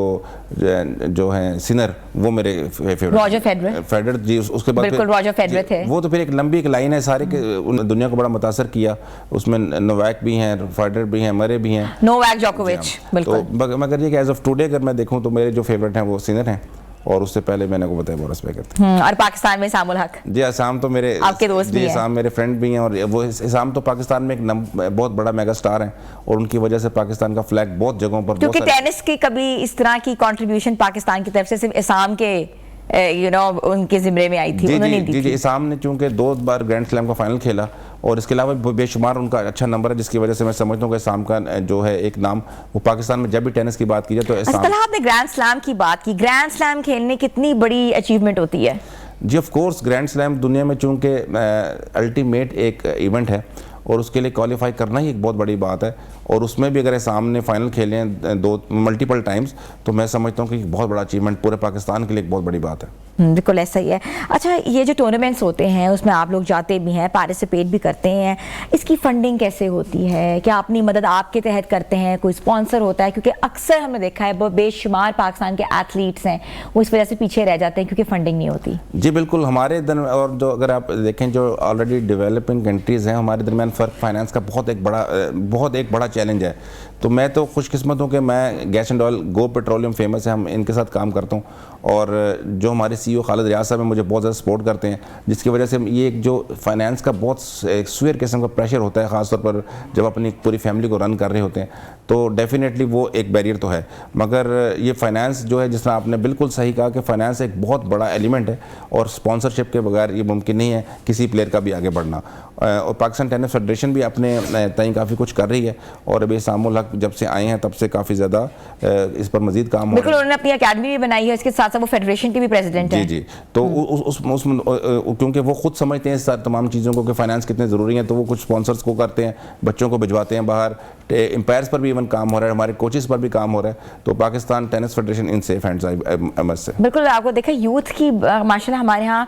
S9: जो हैं सिनर वो मेरे फेवरेट,
S1: रॉजर फेडरर
S9: जी। उसके बाद
S1: बिल्कुल रॉजर फेडरर थे, वो
S9: तो फिर एक लंबी एक लाइन है सारे के दुनिया को बड़ा मुतासर किया। उसमें नोवाक भी हैं, फेडरर भी हैं, मरे भी हैं,
S1: नोवाक जोकोविच। बिल्कुल।
S9: तो मगर ये कि एज ऑफ टुडे अगर मैं देखूं तो मेरे जो फेवरेट हैं वो सिनर हैं और उससे पहले मैंने को बताया बोरिस बेकर थे।
S1: और पाकिस्तान में सामुल हक? जी
S9: असाम तो मेरे
S1: आपके दोस्त भी हैं।
S9: असाम मेरे फ्रेंड भी हैं और वो असाम तो पाकिस्तान में एक बहुत बड़ा मेगा स्टार हैं और उनकी वजह से पाकिस्तान का फ्लैग बहुत जगहों पर,
S1: क्योंकि टेनिस की कभी इस तरह की कंट्रीब्यूशन पाकिस्तान की तरफ से सिर्फ असाम के उनके जिम्मे में आई थी, उन्होंने दी थी।
S9: असाम ने चूंकि 2 बार ग्रैंड स्लैम का फाइनल खेला और इसके अलावा बेशुमार उनका अच्छा नंबर है, जिसकी वजह से मैं समझता हूँ कि असाम का जो है एक नाम वो पाकिस्तान में जब भी टेनिस की बात की जाए तो असाम।
S1: आपने ग्रैंड स्लैम की बात की, ग्रैंड स्लैम खेलने कितनी बड़ी अचीवमेंट होती है? जी
S9: ऑफ कोर्स, ग्रैंड स्लैम दुनिया में चूंकि अल्टीमेट एक इवेंट है और उसके लिए क्वालिफाई करना ही एक बहुत बड़ी बात है और उसमें भी अगर सामने फाइनल खेले हैं 2 मल्टीपल टाइम्स तो मैं समझता हूँ कि बहुत बड़ा अचीवमेंट पूरे पाकिस्तान के लिए एक बहुत बड़ी बात है।
S1: बिल्कुल ऐसा ही है। अच्छा, ये जो टूर्नामेंट्स होते हैं उसमें आप लोग जाते भी हैं, पार्टिसिपेट भी करते हैं, इसकी फंडिंग कैसे होती है? क्या अपनी मदद आपके तहत करते हैं, कोई स्पॉन्सर होता है? क्योंकि अक्सर हमने देखा है वो बेशुमार पाकिस्तान के एथलीट्स हैं वो इस वजह से पीछे रह जाते हैं क्योंकि फंडिंग नहीं होती।
S9: जी बिल्कुल, हमारे और जो अगर आप देखें जो ऑलरेडी डेवलपिंग कंट्रीज़ हैं हमारे दरमियान फ़र्क फाइनेंस का बहुत एक बड़ा चैलेंज है। तो मैं तो खुशकिस्मत हूँ कि मैं gas and oil go petroleum famous है, हम इनके साथ काम करता हूँ, और जो हमारे CEO खालिद रियाज साहब हैं मुझे बहुत ज़्यादा सपोर्ट करते हैं, जिसकी वजह से ये एक जो फाइनेंस का बहुत सुअर किस्म का प्रेशर होता है, ख़ासतौर पर जब अपनी पूरी फैमिली को रन कर रहे होते हैं, तो डेफिनेटली वो एक बैरियर तो है। मगर ये फाइनेंस जो है, जिस तरह आपने बिल्कुल सही कहा कि फाइनेंस एक बहुत बड़ा एलिमेंट है, और स्पॉन्सरशिप के बगैर ये मुमकिन नहीं है किसी प्लेयर का भी आगे बढ़ना। और पाकिस्तान टेनिस फेडरेशन भी अपने तय काफ़ी कुछ कर रही है, और अभी सामुल हक जब से आए हैं तब से काफ़ी ज़्यादा इस पर मजीद काम हो
S1: बिल्कुल, उन्होंने अपनी अकेडमी भी बनाई है, इसके साथ साथ वो फेडरेशन के भी प्रेसिडेंट हैं। जी,
S9: तो क्योंकि वो खुद समझते हैं तमाम चीज़ों को कि फाइनेंस कितने ज़रूरी हैं, तो वो कुछ स्पॉन्सर्स को करते हैं, बच्चों को भिजवाते हैं बाहर, एम्पायर्स पर भी इवन काम हो रहा है, हमारे कोचेस पर भी काम हो रहा है। तो Pakistan tennis federation in safe hands I must say.
S1: बिल्कुल, आपको देखा यूथ की माशाल्लाह हमारे यहाँ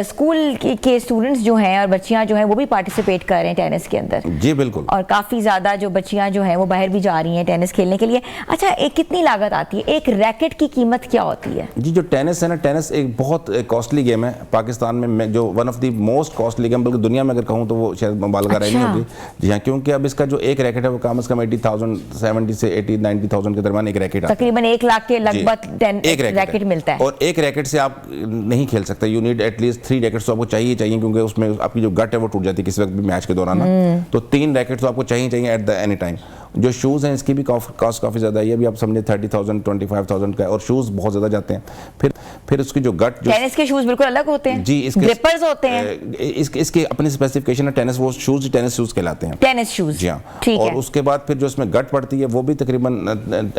S1: स्कूल के स्टूडेंट्स जो हैं और बच्चियाँ जो हैं वो भी पार्टिसिपेट कर रहे हैं टेनिस के अंदर।
S9: जी बिल्कुल,
S1: और काफ़ी ज़्यादा जो बच्चियाँ जो हैं वो बाहर भी जा रही हैं टेनिस खेलने के लिए। अच्छा, एक कितनी लागत आती है, एक रैकेट की कीमत क्या होती है?
S9: जी, जो टेनिस है ना, टेनिस एक बहुत कॉस्टली गेम है पाकिस्तान में, जो one of the most costly game, बल्कि दुनिया में अगर कहूँ तो वो शायद मुबालगा रही नहीं होगी। जी हाँ, क्योंकि अब इसका जो एक रैकेट है वो कम से कम 80,000 70 से 80-90,000 के दरमियान एक रैकेट आता है।
S1: तकरीबन 1 लाख के लगभग एक रैकेट मिलता है,
S9: और एक रैकेट से आप नहीं खेल सकते, यू नीड एटलीस्ट 3 रैकेट्स तो आपको चाहिए, क्योंकि उसमें आपकी जो गट है वो टूट जाती है किसी वक्त भी मैच के दौरान। तो 3 रैकेट तो आपको चाहिए एट द एनी टाइम। जो शूज़ हैं इसकी भी कॉस्ट काफ़ी ज़्यादा है, ये भी आप समझे 30,000 25,000 का है, और शूज़ बहुत ज़्यादा जाते हैं। फिर उसकी जो गट,
S1: टेनिस के शूज़ बिल्कुल अलग होते हैं।
S9: जी, इसके
S1: ग्रिपर्स होते हैं।
S9: इसके अपनी स्पेसिफिकेशन है, टेनिस वो शूज़ टेनिस शूज़ कहलाते हैं,
S1: टेनिस शूज़।
S9: जी हाँ, और उसके बाद फिर जो इसमें गट पड़ती है वो भी तकरीबन,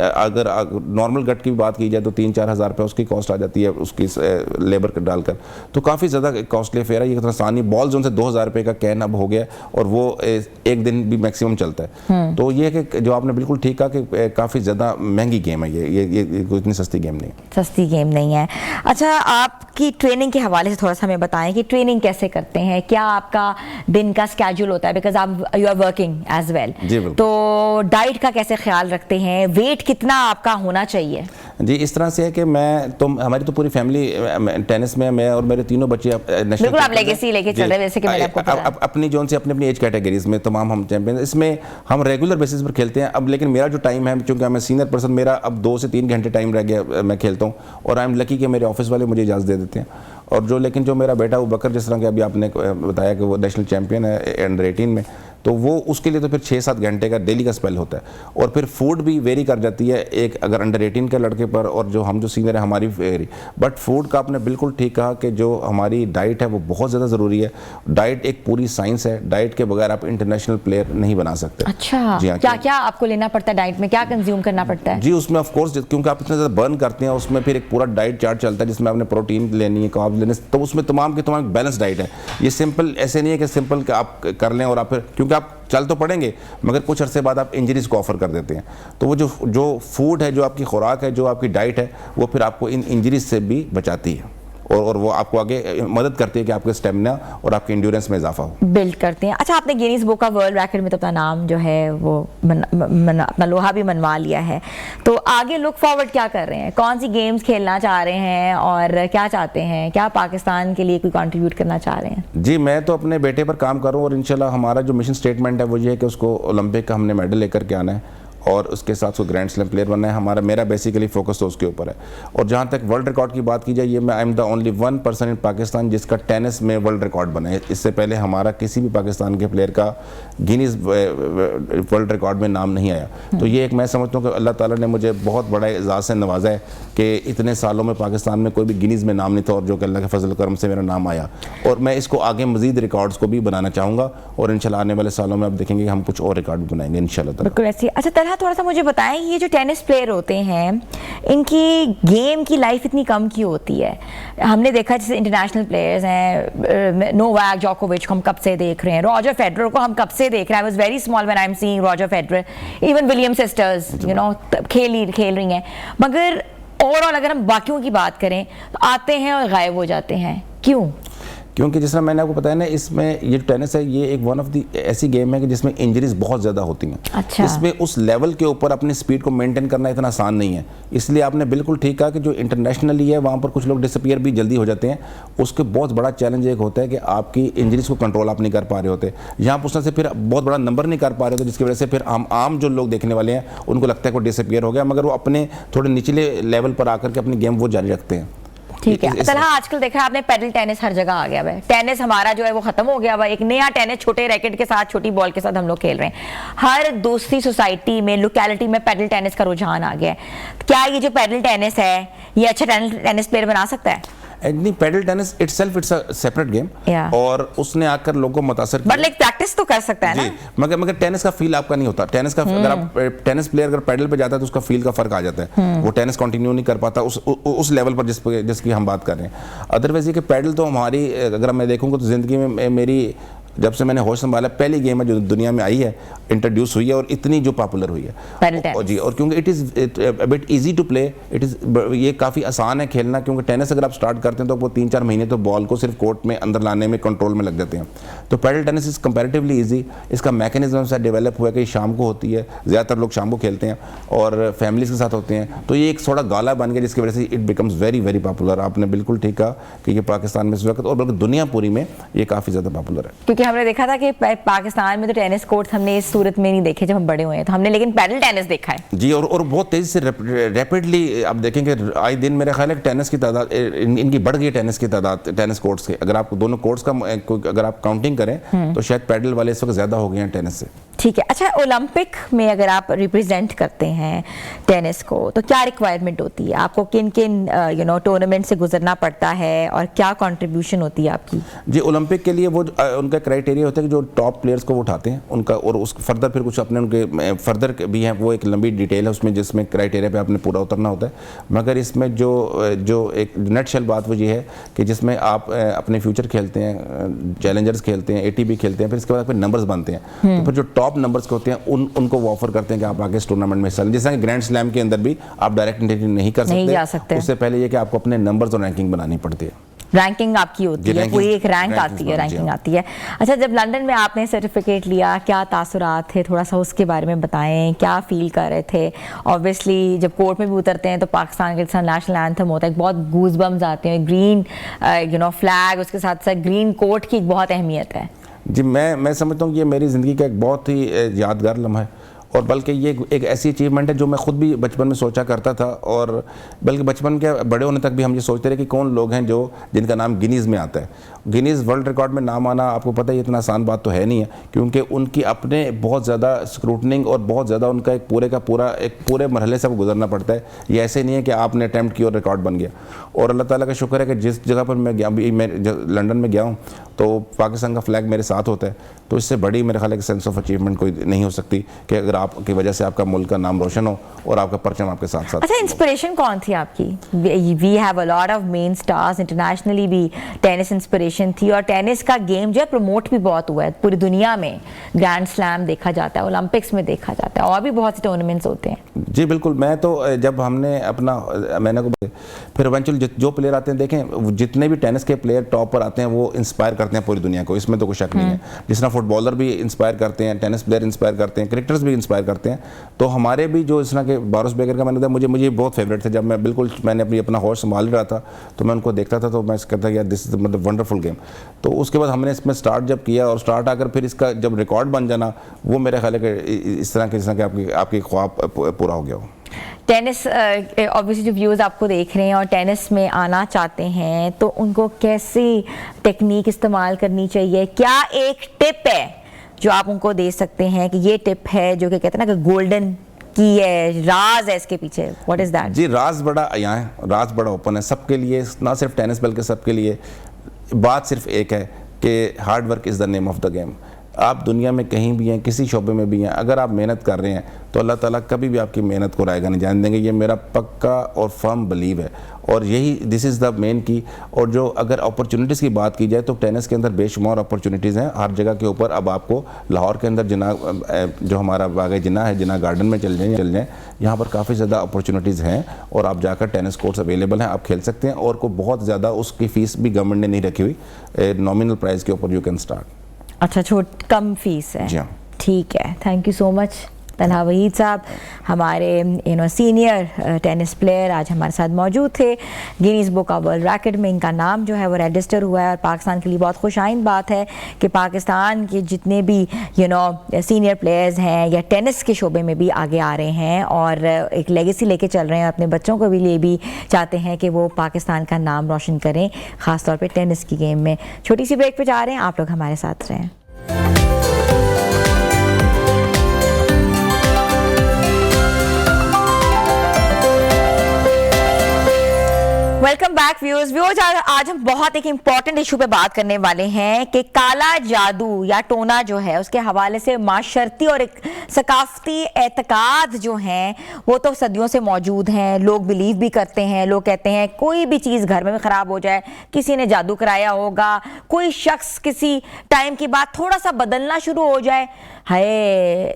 S9: अगर नॉर्मल गट की बात की जाए तो 3-4 हज़ार रुपये उसकी कॉस्ट आ जाती है, उसकी लेबर डालकर, तो काफ़ी ज़्यादा कॉस्टली अफेयर है। ये आसानी बॉल जोन से 2,000 रुपये का कैन अब हो गया, और वो एक दिन भी मैक्सिमम चलता है। तो ये कि जो आपने बिल्कुल ठीक कहा कि काफ़ी ज़्यादा महंगी गेम है ये इतनी सस्ती गेम नहीं है।
S1: सस्ती गेम नहीं है। अच्छा, आपकी ट्रेनिंग के हवाले से थोड़ा सा हमें बताएं कि ट्रेनिंग कैसे करते हैं, क्या आपका दिन का स्केड्यूल होता है, बिकॉज आप you are working as well, तो डाइट का कैसे ख्याल रखते हैं, वेट कितना आपका होना चाहिए?
S9: जी, इस तरह से है कि हमारी तो पूरी फैमिली टेनिस में, मैं और मेरे तीनों बच्चे नेशनल,
S1: बिल्कुल आप लेगेसी लेके चल रहे हैं, जैसे कि मैंने आपको बताया,
S9: अपनी जोन से अपनी एज कैटेगरीज में तमाम हम चैंपियन, इसमें हम रेगुलर बेसिस पर खेलते हैं। अब लेकिन मेरा जो टाइम है, चूंकि मैं सीनियर पर्सन, मेरा अब 2 से 3 घंटे टाइम रह गया, मैं खेलता हूँ, और आई एम लकी कि मेरे ऑफिस वाले मुझे इजाज़त दे देते हैं। और लेकिन जो मेरा बेटा अबू बकर, जिस तरह के अभी आपने बताया कि वो नेशनल चैंपियन है अंडर 18 में, तो वो उसके लिए तो फिर 6-7 घंटे का डेली का स्पेल होता है। और फिर फूड भी वेरी कर जाती है, एक अगर अंडर 18 के लड़के पर, और जो हम जो सीनियर है हमारी वेरी। बट फूड का आपने बिल्कुल ठीक कहा कि जो हमारी डाइट है वो बहुत ज़्यादा ज़रूरी है। डाइट एक पूरी साइंस है, डाइट के बगैर आप इंटरनेशनल प्लेयर नहीं बना सकते।
S1: अच्छा, जी हाँ, क्या आपको लेना पड़ता है डाइट में, क्या कंज्यूम करना पड़ता है?
S9: जी, उसमें ऑफकोर्स क्योंकि आप इतना ज़्यादा बर्न करते हैं, उसमें फिर एक पूरा डाइट चार्ट चलता है जिसमें आपने प्रोटीन लेनी है, कार्ब्स लेने, तो उसमें तमाम के तमाम बैलेंस डाइट है। ये सिंपल ऐसे नहीं है कि सिंपल आप कर लें और आप फिर, क्योंकि आप चल तो पड़ेंगे मगर कुछ अरसे बाद आप इंजरीज को ऑफर कर देते हैं। तो वो जो फूड है, जो आपकी खुराक है, जो आपकी डाइट है, वो फिर आपको इन इंजरीज से भी बचाती है, और वो आपको आगे मदद करती है कि आपके स्टेमिना और आपके इंड्योरेंस में इजाफा हो,
S1: बिल्ड करते हैं। अच्छा, आपने Guinness book of world record में तो अपना नाम जो है वो अपना लोहा भी मनवा लिया है, तो आगे लुक फॉरवर्ड क्या कर रहे हैं, कौन सी गेम्स खेलना चाह रहे हैं और क्या चाहते हैं, क्या पाकिस्तान के लिए कोई कंट्रीब्यूट करना चाह रहे हैं?
S9: जी, मैं तो अपने बेटे पर काम कर रहा हूँ, और इंशाल्लाह हमारा जो मिशन स्टेटमेंट है वो ये है कि उसको ओलंपिक का हमने मेडल लेकर के आना है, और उसके साथ उसको ग्रैंड स्लैम प्लेयर बनना है। मेरा बेसिकली फोकस तो उसके ऊपर है। और जहाँ तक वर्ल्ड रिकॉर्ड की बात की जाए, ये मैं I am the only 1 person in Pakistan जिसका टेनिस में वर्ल्ड रिकॉर्ड बना है। इससे पहले हमारा किसी भी पाकिस्तान के प्लेयर का गिनीज वर्ल्ड रिकॉर्ड में नाम नहीं आया। तो ये एक मैं समझता हूँ कि अल्लाह ताला ने मुझे बहुत बड़ा एजाज़ से नवाजा है कि इतने सालों में पाकिस्तान में कोई भी गिनीज में नाम नहीं था, और जो कि अल्लाह के फजल करम से मेरा नाम आया, और मैं इसको आगे मजीद रिकॉर्ड्स को भी बनाना चाहूँगा, और इंशाल्लाह आने वाले सालों में आप देखेंगे कि हम कुछ और रिकॉर्ड भी बनाएंगे इंशाल्लाह।
S1: बिल्कुल ऐसी। अच्छा तलहा, थोड़ा सा मुझे बताएं, ये जो टेनिस प्लेयर होते हैं इनकी गेम की लाइफ इतनी कम क्यों होती है? हमने देखा जैसे इंटरनेशनल प्लेयर्स हैं, नोवाक जोकोविच को हम कब से देख रहे हैं, रॉजर फेडरर को हम कब से देख रहे हैं। I was very small when I am seeing Roger Federer, even Williams sisters you know खेल रही हैं। मगर ओवरऑल अगर हम बाकियों की बात करें तो आते हैं और गायब हो जाते हैं, क्यों?
S9: क्योंकि जिस तरह मैंने आपको बताया ना, इसमें ये टेनिस है, ये एक वन ऑफ दी ऐसी गेम है कि जिसमें इंजरीज बहुत ज़्यादा होती हैं।
S1: अच्छा।
S9: इसमें उस लेवल के ऊपर अपनी स्पीड को मेंटेन करना इतना आसान नहीं है। इसलिए आपने बिल्कुल ठीक कहा कि जो इंटरनेशनली है वहाँ पर कुछ लोग डिसअपियर भी जल्दी हो जाते हैं। उसके बहुत बड़ा चैलेंज एक होता है कि आपकी इंजरीज को कंट्रोल आप नहीं कर पा रहे होते, यहाँ पर उससे फिर बहुत बड़ा नंबर नहीं कर पा रहे होते, जिसकी वजह से फिर आम जो लोग देखने वाले हैं उनको लगता है कि वो डिसअपियर हो गया, मगर वो अपने थोड़े निचले लेवल पर आकर के अपनी गेम वो जारी रखते हैं।
S1: ठीक है। चल हाँ, आजकल देखा आपने पैडल टेनिस हर जगह आ गया है। टेनिस हमारा जो है वो खत्म हो गया हुआ, एक नया टेनिस छोटे रैकेट के साथ, छोटी बॉल के साथ हम लोग खेल रहे हैं। हर दूसरी सोसाइटी में, लोकेलिटी में पैडल टेनिस का रुझान आ गया है। क्या ये जो पैडल टेनिस है ये अच्छा टेनिस प्लेयर बना सकता है?
S9: नहीं, paddle tennis itself it's a separate game, और उसने आकर लोगों को मुतासर किया।
S1: बट लाइक प्रैक्टिस तो कर सकता है ना।
S9: मगर टेनिस का फील आपका नहीं होता। टेनिस का अगर आप टेनिस प्लेयर अगर पैडल पे जाता है तो उसका फील का फर्क आ जाता है। वो टेनिस कंटिन्यू नहीं कर पाता उस लेवल पर जिसकी हम बात कर रहे हैं। अदरवाइज ये कि पैडल तो हमारी, अगर मैं देखूंगा तो जिंदगी में मेरी जब से मैंने होश संभाला पहली गेम है जो दुनिया में आई है, इंट्रोड्यूस हुई है और इतनी जो पॉपुलर हुई है जी। और क्योंकि it is bit easy to play, it is, ये काफ़ी आसान है खेलना, क्योंकि टेनिस अगर आप स्टार्ट करते हैं तो वो 3-4 महीने तो बॉल को सिर्फ कोर्ट में अंदर लाने में, कंट्रोल में लग जाते हैं। तो paddle tennis is comparatively easy. इसका मैकेनिज्म से डेवलप हुआ है कि शाम को होती है, ज़्यादातर लोग शाम को खेलते हैं और फैमिलीज के साथ होते हैं, तो ये एक थोड़ा गाला बन गया जिसकी वजह से it becomes very very popular. आपने बिल्कुल ठीक कहा कि ये पाकिस्तान में इस वक्त और बल्कि दुनिया पूरी में ये काफ़ी ज़्यादा पॉपुलर है।
S1: क्योंकि हमने देखा था कि पाकिस्तान में तो टेनिस कोर्ट हमने इस सूरत में नहीं देखे जब हम बड़े हुए हैं, तो हमने लेकिन पैडल टेनिस देखा है
S9: जी। और बहुत तेज़ी से रैपिडली आप देखेंगे आए दिन मेरे ख्याल है टेनिस की तादाद इनकी बढ़ गई है। टेनिस की तादाद, टेनिस कोर्ट्स के, अगर आप दोनों कोर्ट्स का अगर आप काउंटिंग करें तो शायद पैडल वाले इस वक्त ज़्यादा हो गए हैं टेनिस से।
S1: ठीक है। अच्छा, ओलंपिक में अगर आप रिप्रेजेंट करते हैं टेनिस को तो क्या रिक्वायरमेंट होती है आपको? किन किन टूर्नामेंट से गुजरना पड़ता है और क्या कंट्रीब्यूशन होती है आपकी?
S9: जी, ओलंपिक के लिए वो उनका क्राइटेरिया होता है कि जो टॉप प्लेयर्स को वो उठाते हैं उनका, और उस फर्दर फिर कुछ अपने उनके फर्दर भी हैं, वो एक लंबी डिटेल है उसमें जिसमें क्राइटेरिया पे आपने पूरा उतरना होता है। मगर इसमें जो एक नटशेल बात वो ये है कि जिसमें आप अपने फ्यूचर खेलते हैं, चैलेंजर्स खेलते हैं, ATP खेलते हैं, फिर इसके बाद फिर नंबर्स बनते हैं, तो फिर जो टॉप नंबर्स के होते हैं उनको वो ऑफर करते हैं कि आप आगे इस टूर्नामेंट में हिस्सा लें। जैसे कि ग्रैंड स्लैम के अंदर भी आप डायरेक्ट एंट्री नहीं कर सकते, उससे पहले ये कि आपको अपने नंबर्स और रैंकिंग बनानी पड़ती है।
S1: रैंकिंग आपकी होती है, पूरी एक रैंक आती है, रैंकिंग आती है। अच्छा, जब लंदन में आपने सर्टिफिकेट लिया, क्या तासुरात थे, थोड़ा सा उसके बारे में बताएं, क्या फील कर रहे थे? ऑब्वियसली जब कोर्ट में भी उतरते हैं तो पाकिस्तान के साथ नेशनल एंथम होता है, बहुत गूज बम्स आते हैं, ग्रीन फ्लैग, उसके साथ साथ ग्रीन कोट की बहुत अहमियत है।
S9: जी, मैं समझता हूँ कि ये मेरी ज़िंदगी का एक बहुत ही यादगार लम्हा है, और बल्कि ये एक ऐसी अचीवमेंट है जो मैं खुद भी बचपन में सोचा करता था, और बल्कि बचपन के बड़े होने तक भी हम ये सोचते रहे कि कौन लोग हैं जिनका नाम गिनीज़ में आता है। गिनीज़ वर्ल्ड रिकॉर्ड में नाम आना, आपको पता है, इतना आसान बात तो है नहीं है, क्योंकि उनकी अपने बहुत ज़्यादा स्क्रूटनिंग और बहुत ज़्यादा उनका एक पूरे मरहले से गुजरना पड़ता है। ये ऐसे नहीं है कि आपने अटैम्प्ट किया और रिकॉर्ड बन गया। और अल्लाह ताला का शुक्र है कि जिस जगह पर मैं गया, मैं लंदन में गया हूँ, तो पाकिस्तान का फ्लैग मेरे साथ होता है, तो इससे बड़ी मेरे ख्याल है कि सेंस ऑफ अचीवमेंट कोई नहीं हो सकती कि अगर आपकी वजह से आपका मुल्क का नाम रोशन हो और आपका परचम आपके साथ साथ।
S1: अच्छा, इंस्पिरेशन कौन थी आपकी? We have a lot of main stars, internationally भी टेनिस इंस्पिरेशन थी, और टेनिस का गेम जो है प्रमोट भी बहुत हुआ है पूरी दुनिया में। ग्रैंड स्लैम देखा जाता है, ओलंपिक्स में देखा जाता है, और भी बहुत से टूर्नामेंट्स होते हैं।
S9: जी बिल्कुल। मैं तो जब हमने मैंने को फिर इवेंचुअली जो प्लेयर आते हैं, देखें जितने भी टेनिस के प्लेयर टॉप पर आते हैं वो इंस्पायर करते हैं पूरी दुनिया को, इसमें तो कोई शक नहीं है। जिस तरह फुटबॉलर भी इंस्पायर करते हैं, टेनिस प्लेयर इंस्पायर करते हैं, क्रिकेटर्स भी इंस्पायर करते हैं, तो हमारे भी जो इस तरह के बोरिस बेकर का मैंने मुझे बहुत फेवरेट थे। जब मैंने अपना होश संभाल रहा था तो मैं उनको देखता था, तो मैं कहता यार दिस इज मतलब वंडरफुल गेम। तो उसके बाद हमने इसमें स्टार्ट जब किया, और स्टार्ट आकर फिर इसका जब रिकॉर्ड बन जाना, वो मेरे ख्याल है कि इस तरह के आपकी ख्वाब पूरा हो गया हो।
S1: टेनिस ऑब्वियसली जो व्यूज़ आपको देख रहे हैं और टेनिस में आना चाहते हैं, तो उनको कैसी टेक्निक इस्तेमाल करनी चाहिए? क्या एक टिप है जो आप उनको दे सकते हैं कि ये टिप है जो कि कहते हैं ना कि गोल्डन की है, राज है इसके पीछे? What is that?
S9: जी, राज बड़ा यहाँ है, राज बड़ा ओपन है सबके लिए, ना सिर्फ टेनिस बल्कि सबके लिए। बात सिर्फ एक है कि hard work is the name of the game. आप दुनिया में कहीं भी हैं, किसी शोबे में भी हैं, अगर आप मेहनत कर रहे हैं तो अल्लाह ताला कभी भी आपकी मेहनत को रायगा नहीं जाने देंगे। ये मेरा पक्का और फर्म बिलीव है, और यही दिस इज़ द मेन की। और जो अगर अपॉर्चुनिटीज़ की बात की जाए तो टेनिस के अंदर बेशुमार अपॉर्चुनिटीज़ हैं हर जगह के ऊपर। अब आपको लाहौर के अंदर जिन्ना जो हमारा बाग जिन्ना है, जिन्ना गार्डन में चल जाएँ, यहाँ पर काफ़ी ज़्यादा अपॉर्चुनिटीज़ हैं और आप जाकर टेनिस कोर्ट्स अवेलेबल हैं, आप खेल सकते हैं। और को बहुत ज़्यादा उसकी फ़ीस भी गवर्नमेंट ने नहीं रखी हुई, नॉमिनल प्राइस के ऊपर यू कैन स्टार्ट।
S1: अच्छा, कम फीस है।
S9: जी हाँ,
S1: ठीक है, thank you so much Talha Waheed साहब, हमारे सीनियर टेनिस प्लेयर आज हमारे साथ मौजूद थे। Guinness book of world racket में इनका नाम जो है वो रजिस्टर हुआ है, और पाकिस्तान के लिए बहुत खुशाइन बात है कि पाकिस्तान के जितने भी सीनियर प्लेयर्स हैं या टेनिस के शोबे में भी आगे आ रहे हैं और एक लेगेसी लेके चल रहे हैं, अपने बच्चों को भी लिए भी चाहते हैं कि वो पाकिस्तान का नाम रोशन करें, ख़ासतौर पर टेनिस की गेम में। छोटी सी ब्रेक पे जा रहे हैं, आप लोग हमारे साथ रहें। Welcome back viewers. आज हम बहुत एक इम्पॉर्टेंट इशू पे बात करने वाले हैं कि काला जादू या टोना जो है उसके हवाले से माशरती और एक सकाफती एतकाद जो हैं वो तो सदियों से मौजूद हैं। लोग बिलीव भी करते हैं, लोग कहते हैं कोई भी चीज़ घर में ख़राब हो जाए, किसी ने जादू कराया होगा, कोई शख्स किसी टाइम के बाद थोड़ा सा बदलना शुरू हो जाए, हाय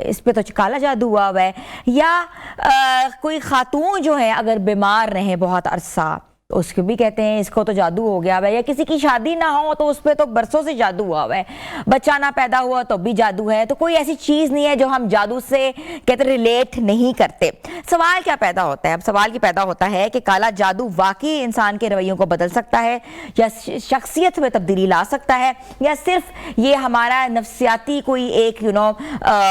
S1: इस पे तो काला जादू हुआ है, या कोई खातून जो है अगर बीमार रहे बहुत अरसा उसको भी कहते हैं इसको तो जादू हो गया है, या किसी की शादी ना हो तो उस पर तो बरसों से जादू हुआ है, बच्चा ना पैदा हुआ तो भी जादू है। तो कोई ऐसी चीज़ नहीं है जो हम जादू से कहते रिलेट नहीं करते। सवाल क्या पैदा होता है? अब सवाल ये पैदा होता है कि काला जादू वाकई इंसान के रवैयों को बदल सकता है, या शख्सियत में तब्दीली ला सकता है, या सिर्फ ये हमारा नफ्सियाती कोई एक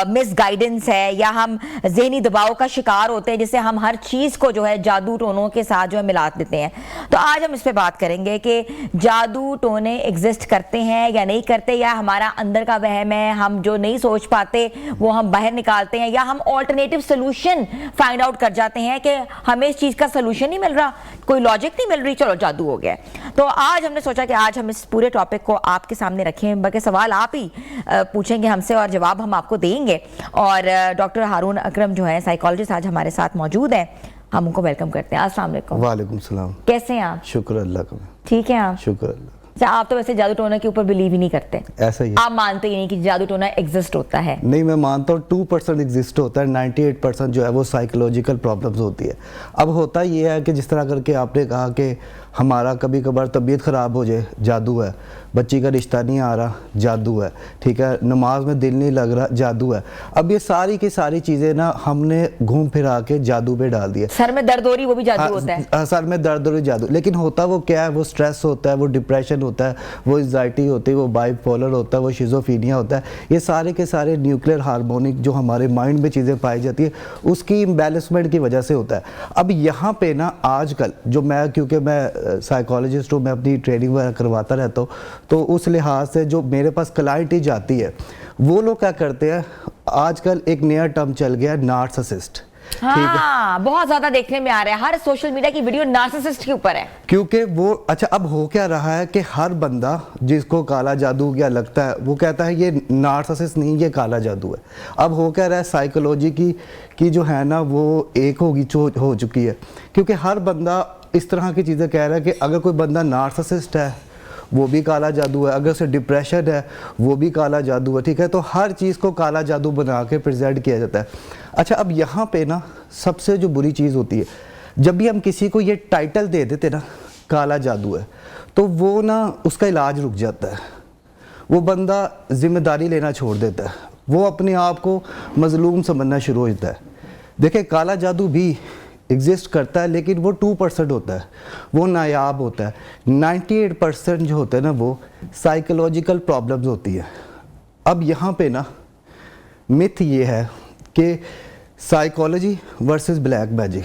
S1: मिस गाइडेंस है, या हम जहनी दबाव का शिकार होते हैं जिससे हम हर चीज़ को जो है जादू टोनों के साथ जो है मिला देते हैं। तो आज हम इस पे बात करेंगे कि जादू टोने एग्जिस्ट करते हैं या नहीं करते, या हमारा अंदर का वहम है, हम जो नहीं सोच पाते वो हम बाहर निकालते हैं, या हम ऑल्टरनेटिव सोल्यूशन फाइंड आउट कर जाते हैं कि हमें इस चीज़ का सोल्यूशन नहीं मिल रहा, कोई लॉजिक नहीं मिल रही, चलो जादू हो गया। तो आज हमने सोचा कि आज हम इस पूरे टॉपिक को आपके सामने रखें, बल्कि सवाल आप ही पूछेंगे हमसे और जवाब हम आपको देंगे। और डॉक्टर हारून अकरम जो है साइकोलॉजिस्ट आज हमारे साथ मौजूद हैं, हम उनको वेलकम करते हैं। अस्सलाम वालेकुम।
S10: वालेकुम सलाम।
S1: कैसे हैं आप?
S10: शुक्र अल्लाह का।
S1: ठीक है आप?
S10: शुक्र अल्लाह।
S1: अच्छा, आप तो वैसे जादू टोना के ऊपर बिलीव ही नहीं करते,
S10: ऐसा ही
S1: आप मानते ही नहीं कि जादू टोना एग्जिस्ट होता है?
S10: नहीं, मैं मानता हूँ 2% एग्जिस्ट होता है, 98% जो है वो साइकोलॉजिकल प्रॉब्लम्स होती है। अब होता ये है कि जिस तरह करके आपने कहा कि हमारा कभी कभार तबीयत ख़राब हो जाए, जादू है, बच्ची का रिश्ता नहीं आ रहा, जादू है, ठीक है, नमाज में दिल नहीं लग रहा, जादू है। अब ये सारी की सारी चीज़ें ना हमने घूम फिरा के जादू पे डाल दिया।
S1: सर में दर्द हो रही, वो भी जादू होता है?
S10: सर में दर्द हो रही, जादू। लेकिन होता वो क्या है? वो स्ट्रेस होता है, वो डिप्रेशन होता है, वो एंजाइटी होती है, वो बाइपोलर होता है, वो शिज़ोफ्रेनिया होता है। ये सारे के सारे न्यूक्लियर हार्मोनिक जो हमारे माइंड में चीज़ें पाई जाती है उसकी इम्बैलेंसमेंट की वजह से होता है। अब यहाँ पे ना आजकल जो मैं, क्योंकि मैं साइकोलॉजिस्ट हूँ, मैं अपनी ट्रेनिंग वगैरह करवाता रहता हूँ, तो उस लिहाज से जो मेरे पास क्लाइंट ही जाती है वो लोग क्या करते हैं, आजकल एक नया टर्म चल गया है, नार्सिसिस्ट।
S1: हाँ, बहुत ज्यादा देखने में आ रहा है, हर सोशल मीडिया की वीडियो नार्सिसिस्ट के ऊपर है।
S10: क्योंकि वो अच्छा, अब हो क्या रहा है कि हर बंदा जिसको काला जादू क्या लगता है वो कहता है ये नार्सिसिस्ट नहीं, ये काला जादू है। अब हो क्या रहा है, साइकोलॉजी की जो है ना वो एक हो चुकी है, क्योंकि हर बंदा इस तरह की चीज़ें कह रहा है कि अगर कोई बंदा नार्सिसिस्ट है वो भी काला जादू है, अगर उसे डिप्रेशन है वो भी काला जादू है, ठीक है। तो हर चीज़ को काला जादू बना के प्रेजेंट किया जाता है। अच्छा, अब यहाँ पे ना सबसे जो बुरी चीज़ होती है, जब भी हम किसी को ये टाइटल दे देते ना काला जादू है, तो वो ना उसका इलाज रुक जाता है, वो बंदा जिम्मेदारी लेना छोड़ देता है, वो अपने आप को मजलूम समझना शुरू हो जाता है। देखिए, काला जादू भी एग्जिस्ट करता है, लेकिन वो 2% होता है, वो नायाब होता है। 98% जो होता है ना वो साइकोलॉजिकल प्रॉब्लम्स होती है। अब यहाँ पे ना मिथ ये है कि साइकोलॉजी वर्सेस ब्लैक मैजिक।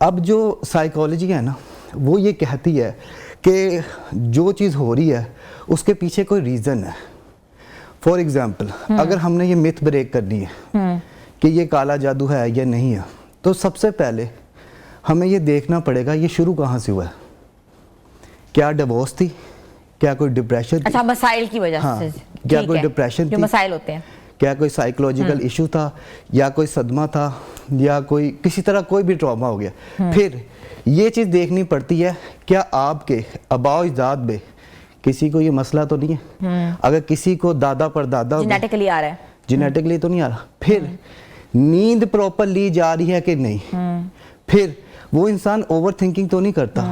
S10: अब जो साइकोलॉजी है ना वो ये कहती है कि जो चीज़ हो रही है उसके पीछे कोई रीज़न है। फॉर एग्ज़ाम्पल, अगर हमने ये मिथ ब्रेक करनी है कि ये काला जादू है या नहीं है, तो सबसे पहले हमें ये देखना पड़ेगा ये शुरू कहाँ से हुआ है। क्या डिवोर्स थी, क्या कोई डिप्रेशन,
S1: अच्छा मसाइल की वजह
S10: हाँ,
S1: से,
S10: क्या
S1: ठीक
S10: कोई
S1: है,
S10: डिप्रेशन
S1: जो
S10: थी,
S1: मसाइल होते हैं,
S10: क्या कोई साइकोलॉजिकल इशू था, या कोई सदमा था, या कोई किसी तरह कोई भी ट्रॉमा हो गया। फिर ये चीज़ देखनी पड़ती है क्या आपके आबाओ अजदाद में किसी को ये मसला तो नहीं है। अगर किसी को दादा परदादा
S1: जेनेटिकली आ रहा है,
S10: जेनेटिकली तो नहीं आ रहा, फिर नींद प्रॉपर ली जा रही है कि नहीं, फिर वो इंसान ओवर थिंकिंग तो नहीं करता।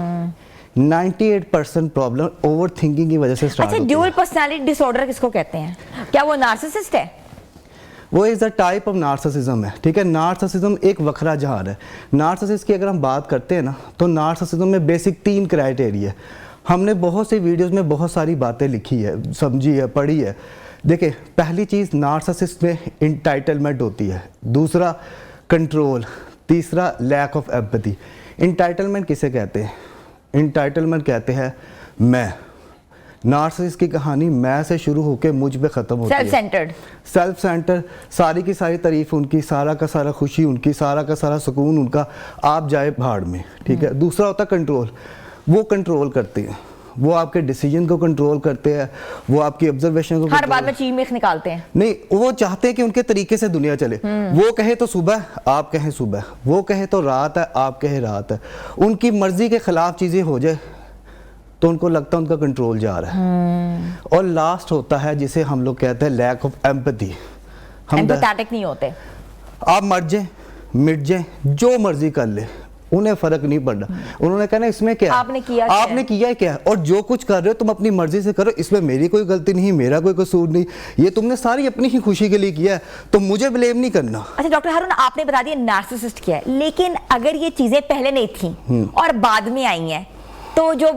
S10: 98% प्रॉब्लम ओवर थिंकिंग की वजह से स्टार्ट
S1: अच्छा
S10: होती
S1: ड्यूअल
S10: है।
S1: पर्सनालिटी डिसऑर्डर किसको कहते हैं? क्या वो नार्सिसिस्ट है?
S10: वो is a type of narcissism है, ठीक है। नार्सिसिज्म एक वखरा जहान है। नार्सिसिस्ट की अगर हम बात करते हैं ना, तो नार्सिसिज्म में बेसिक 3 क्राइटेरिया है। हमने बहुत सी वीडियोस में बहुत सारी बातें लिखी है, समझी है, पढ़ी है। देखिए, पहली चीज़ नार्सिसिस्ट में इंटाइटलमेंट होती है, दूसरा कंट्रोल, तीसरा लैक ऑफ एम्पैथी। इंटाइटलमेंट किसे कहते हैं? इंटाइटलमेंट कहते हैं मैं। नार्सिसिस्ट की कहानी मैं से शुरू होकर मुझ पे ख़त्म होती है।
S1: सेल्फ सेंटर्ड,
S10: सेल्फ सेंटर, सारी की सारी तारीफ उनकी, सारा का सारा खुशी उनकी, सारा का सारा सुकून उनका, आप जाए भाड़ में, ठीक है। दूसरा होता कंट्रोल, वो कंट्रोल करते हैं, वो आपके डिसीजन को कंट्रोल करते हैं, वो आपकी ऑब्जर्वेशन को
S1: हर बात में चीख निकालते हैं।
S10: नहीं, वो चाहते हैं कि उनके तरीके से दुनिया चले। वो कहे तो सुबह, आप कहें सुबह, वो कहे तो रात है, आप कहे रात है। उनकी मर्जी के खिलाफ चीज़ें हो जाए तो उनको लगता है उनका कंट्रोल जा रहा है। और लास्ट होता है जिसे हम लोग कहते हैं लैक ऑफ एम्पैथी। हम
S1: एम्पैथेटिक नहीं होते।
S10: आप मर जाए, मिट जाए, जो मर्जी कर ले, उन्हें फर्क नहीं पड़ना। उन्होंने कहा ना इसमें क्या है?
S1: आपने किया
S10: क्या है, और जो कुछ कर रहे हो तुम अपनी मर्जी से करो, इसमें मेरी कोई गलती नहीं, मेरा कोई कसूर नहीं, ये तुमने सारी अपनी ही खुशी के लिए किया है, तो मुझे ब्लेम नहीं करना।
S1: अच्छा डॉक्टर हारून, आपने बता दिया नार्सिसिस्ट क्या है, लेकिन अगर ये चीजें पहले नहीं थी और बाद में आई हैं, तो जो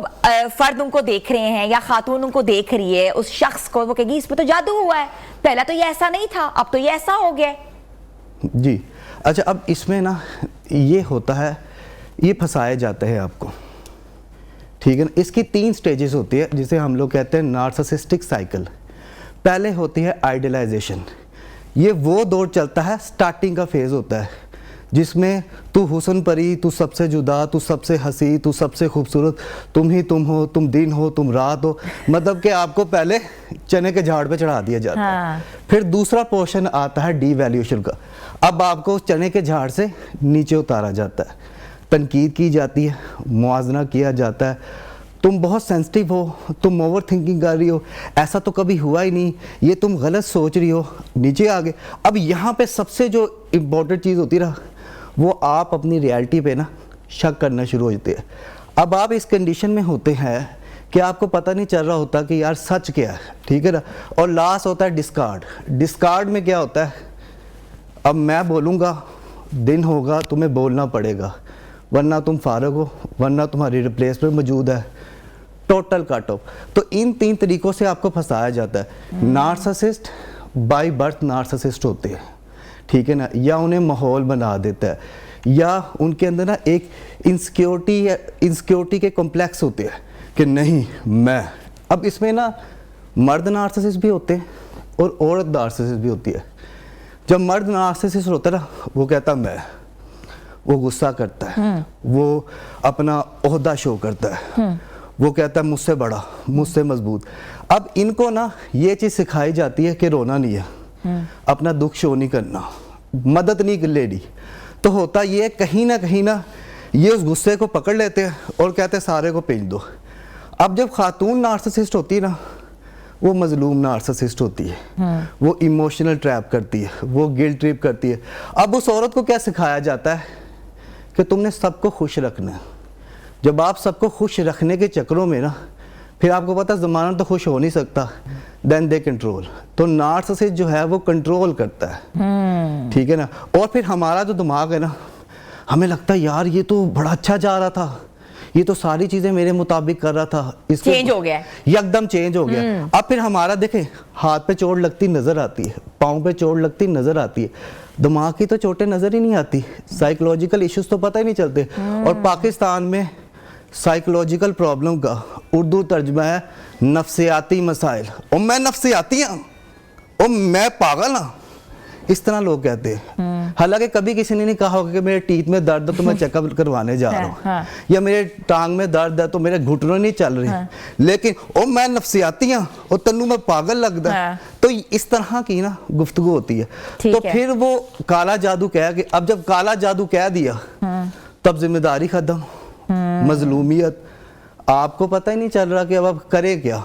S1: फर्द उनको देख रहे हैं या खातून उनको देख रही है, उस शख्स को, वो कहेगी इस पे तो जादू हुआ है, पहला तो ये ऐसा नहीं था, अब तो ये ऐसा हो गया
S10: जी। अच्छा, अब इसमें ना ये होता है, ये फंसाए जाते हैं आपको, ठीक है ना। इसकी 3 स्टेजेस होती है जिसे हम लोग कहते हैं नार्सिसिस्टिक साइकिल। पहले होती है आइडियलाइजेशन। ये वो दौर चलता है, स्टार्टिंग का फेज होता है, जिसमें तू हुस्न परी, तू सबसे जुदा, तू सबसे हंसी, तू सबसे खूबसूरत, तुम ही तुम हो, तुम दिन हो, तुम रात हो, मतलब कि आपको पहले चने के झाड़ पे चढ़ा दिया जाता है। फिर दूसरा पोर्शन आता है डीवैल्यूएशन का। अब आपको चने के झाड़ से नीचे उतारा जाता है, तनकीद की जाती है, मुआवजा किया जाता है, तुम बहुत सेंसिटिव हो, तुम ओवर थिंकिंग कर रही हो, ऐसा तो कभी हुआ ही नहीं, ये तुम गलत सोच रही हो, नीचे आ गए। अब यहाँ पे सबसे जो इम्पोर्टेंट चीज़ होती है, वो आप अपनी रियलिटी पे ना शक करना शुरू हो जाते हैं। अब आप इस कंडीशन में होते हैं कि आपको पता नहीं चल रहा होता कि यार सच क्या है, ठीक है ना। और लास्ट होता है डिस्कार्ड। डिस्कार्ड में क्या होता है, अब मैं बोलूँगा, दिन होगा, तुम्हें बोलना पड़ेगा, वरना तुम फारग हो, वरना तुम्हारी रिप्लेसमेंट मौजूद है, टोटल कट ऑफ। तो इन 3 तरीक़ों से आपको फंसाया जाता है। नार्सिसिस्ट बाय बर्थ नार्सिसिस्ट होते हैं, ठीक है ना, या उन्हें माहौल बना देता है, या उनके अंदर ना एक इंसिक्योरिटी के कॉम्प्लेक्स होते हैं कि नहीं मैं। अब इसमें ना मर्द नार्सिसिस्ट भी होते हैं और औरत नार्सिसिस्ट भी होती है। जब मर्द नार्सिसिस्ट होता है ना, वो कहता मैं, वो गुस्सा करता है, वो अपना ओहदा शो करता है, वो कहता है मुझसे बड़ा, मुझसे मजबूत। अब इनको ना ये चीज़ सिखाई जाती है कि रोना नहीं है, अपना दुख शो नहीं करना, मदद नहीं लेनी। तो होता ये कहीं ना ये उस गुस्से को पकड़ लेते हैं और कहते हैं सारे को पेंच दो। अब जब खातून नार्सिसिस्ट होती है ना, वो मजलूम नार्सिसिस्ट होती है, वो इमोशनल ट्रैप करती है, वो गिल्ट ट्रिप करती है। अब उस औरत को क्या सिखाया जाता है कि तुमने सबको खुश रखना है। जब आप सबको खुश रखने के चक्करों में ना, फिर आपको पता है ज़माना तो खुश हो नहीं सकता, देन दे कंट्रोल। तो नार्सिसिस्ट जो है वो कंट्रोल करता है, ठीक है ना। और फिर हमारा जो दिमाग है ना, हमें लगता है यार ये तो बड़ा अच्छा जा रहा था, ये तो सारी चीज़ें मेरे मुताबिक कर रहा था, इसको
S1: चेंज हो गया,
S10: एकदम चेंज हो गया। अब फिर हमारा देखें, हाथ पे चोट लगती नज़र आती है, पाँव पे चोट लगती नज़र आती है, दिमाग की तो चोटें नज़र ही नहीं आती, साइकोलॉजिकल इश्यूज तो पता ही नहीं चलते। और पाकिस्तान में साइकोलॉजिकल प्रॉब्लम का उर्दू तर्जमा है नफ्सियाती मसाइल। और मैं नफ्सियाती हूँ, और मैं पागल हाँ, इस तरह लोग कहते हैं। हालांकि कभी किसी ने नहीं कहा होगा कि मेरे टीथ में दर्द है तो मैं चेकअप करवाने जा रहा हूँ, या मेरे टांग में दर्द है तो मेरे घुटनों नहीं चल रही, लेकिन ओ मैं नफसियाती हाँ और तन्नू मैं पागल लगता है। तो इस तरह की ना गुफ्तगू होती है। तो फिर वो काला जादू कह के, अब जब काला जादू कह दिया तब जिम्मेदारी खत्म, मजलूमियत, आपको पता ही नहीं चल रहा कि अब आप करे क्या।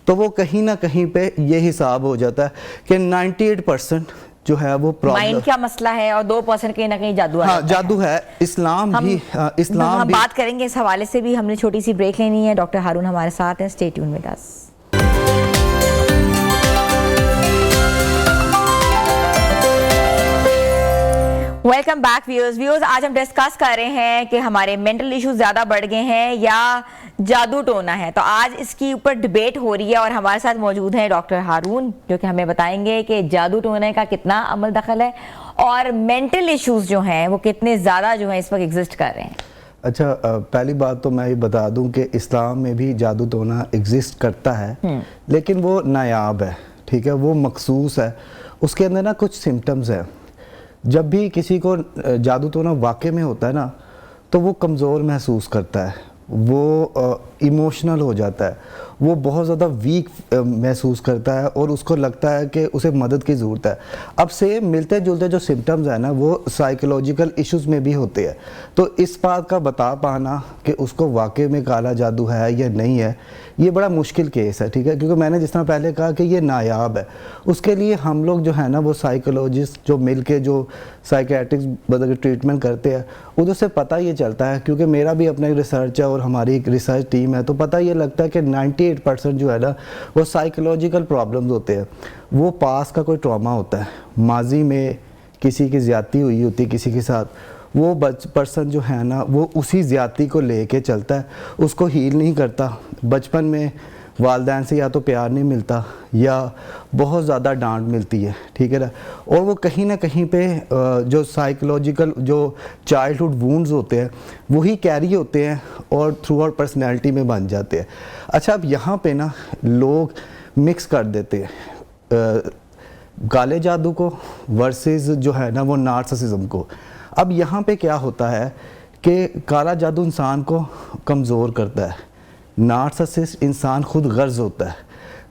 S10: तो वो कहीं ना कहीं पे ये हिसाब हो जाता है कि 98% जो है वो
S1: माइंड का मसला है और 2% कहीं ना कहीं जादू
S10: हाँ जादू है। इस्लाम भी
S1: हम बात करेंगे इस हवाले से भी। हमने छोटी सी ब्रेक लेनी है। डॉक्टर हारून हमारे साथ हैं, stay tune with us. Welcome back viewers. आज हम डिस्कस कर रहे हैं कि हमारे मेंटल इश्यूज ज़्यादा बढ़ गए हैं या जादू टोना है। तो आज इसके ऊपर डिबेट हो रही है और हमारे साथ मौजूद हैं डॉक्टर हारून, जो कि हमें बताएंगे कि जादू टोने का कितना अमल दखल है और मेंटल इश्यूज जो हैं वो कितने ज़्यादा जो है इस वक्त एग्जिस्ट कर रहे हैं।
S10: अच्छा, पहली बात तो मैं ये बता दूं कि इस्लाम में भी जादू टोना एग्जिस्ट करता है, लेकिन वो नायाब है, ठीक है, वो मखसूस है, उसके अंदर ना कुछ सिम्टम्स हैं। जब भी किसी को जादू टोना वाकई में होता है ना तो वो कमज़ोर महसूस करता है, वो इमोशनल हो जाता है, वो बहुत ज़्यादा वीक महसूस करता है और उसको लगता है कि उसे मदद की ज़रूरत है। अब सेम मिलते जुलते जो सिम्टम्स हैं ना वो साइकोलॉजिकल इश्यूज़ में भी होते हैं। तो इस बात का बता पाना कि उसको वाकई में काला जादू है या नहीं है, ये बड़ा मुश्किल केस है, ठीक है, क्योंकि मैंने जिस तरह पहले कहा कि ये नायाब है। उसके लिए हम लोग जो है ना वो साइकोलॉजिस्ट जो मिल के जो साइकेट्रिस्ट मतलब ट्रीटमेंट करते हैं उधर से पता ये चलता है, क्योंकि मेरा भी अपना रिसर्च है और हमारी एक रिसर्च टीम है, तो पता ये लगता है कि 98% जो है ना वो साइकोलॉजिकल प्रॉब्लम्स होते हैं। वो पास का कोई ट्रॉमा होता है, माजी में किसी की ज़्यादती हुई होती है किसी के साथ, वो पर्सन जो है ना वो उसी ज़्यादती को लेके चलता है, उसको हील नहीं करता। बचपन में वालिदैन से या तो प्यार नहीं मिलता या बहुत ज़्यादा डांट मिलती है, ठीक है ना, और वो कहीं ना कहीं पे जो साइकोलॉजिकल जो चाइल्डहुड वुंड्स होते हैं वही कैरी होते हैं और थ्रू आउट पर्सनैलिटी में बन जाते हैं। अच्छा, अब यहाँ पे ना लोग मिक्स कर देते हैं काले जादू को वर्सेस जो है ना वो नार्सिसिज्म को। अब यहाँ पे क्या होता है कि काला जादू इंसान को कमज़ोर करता है, नार्सिसिस्ट इंसान खुद गर्ज होता है।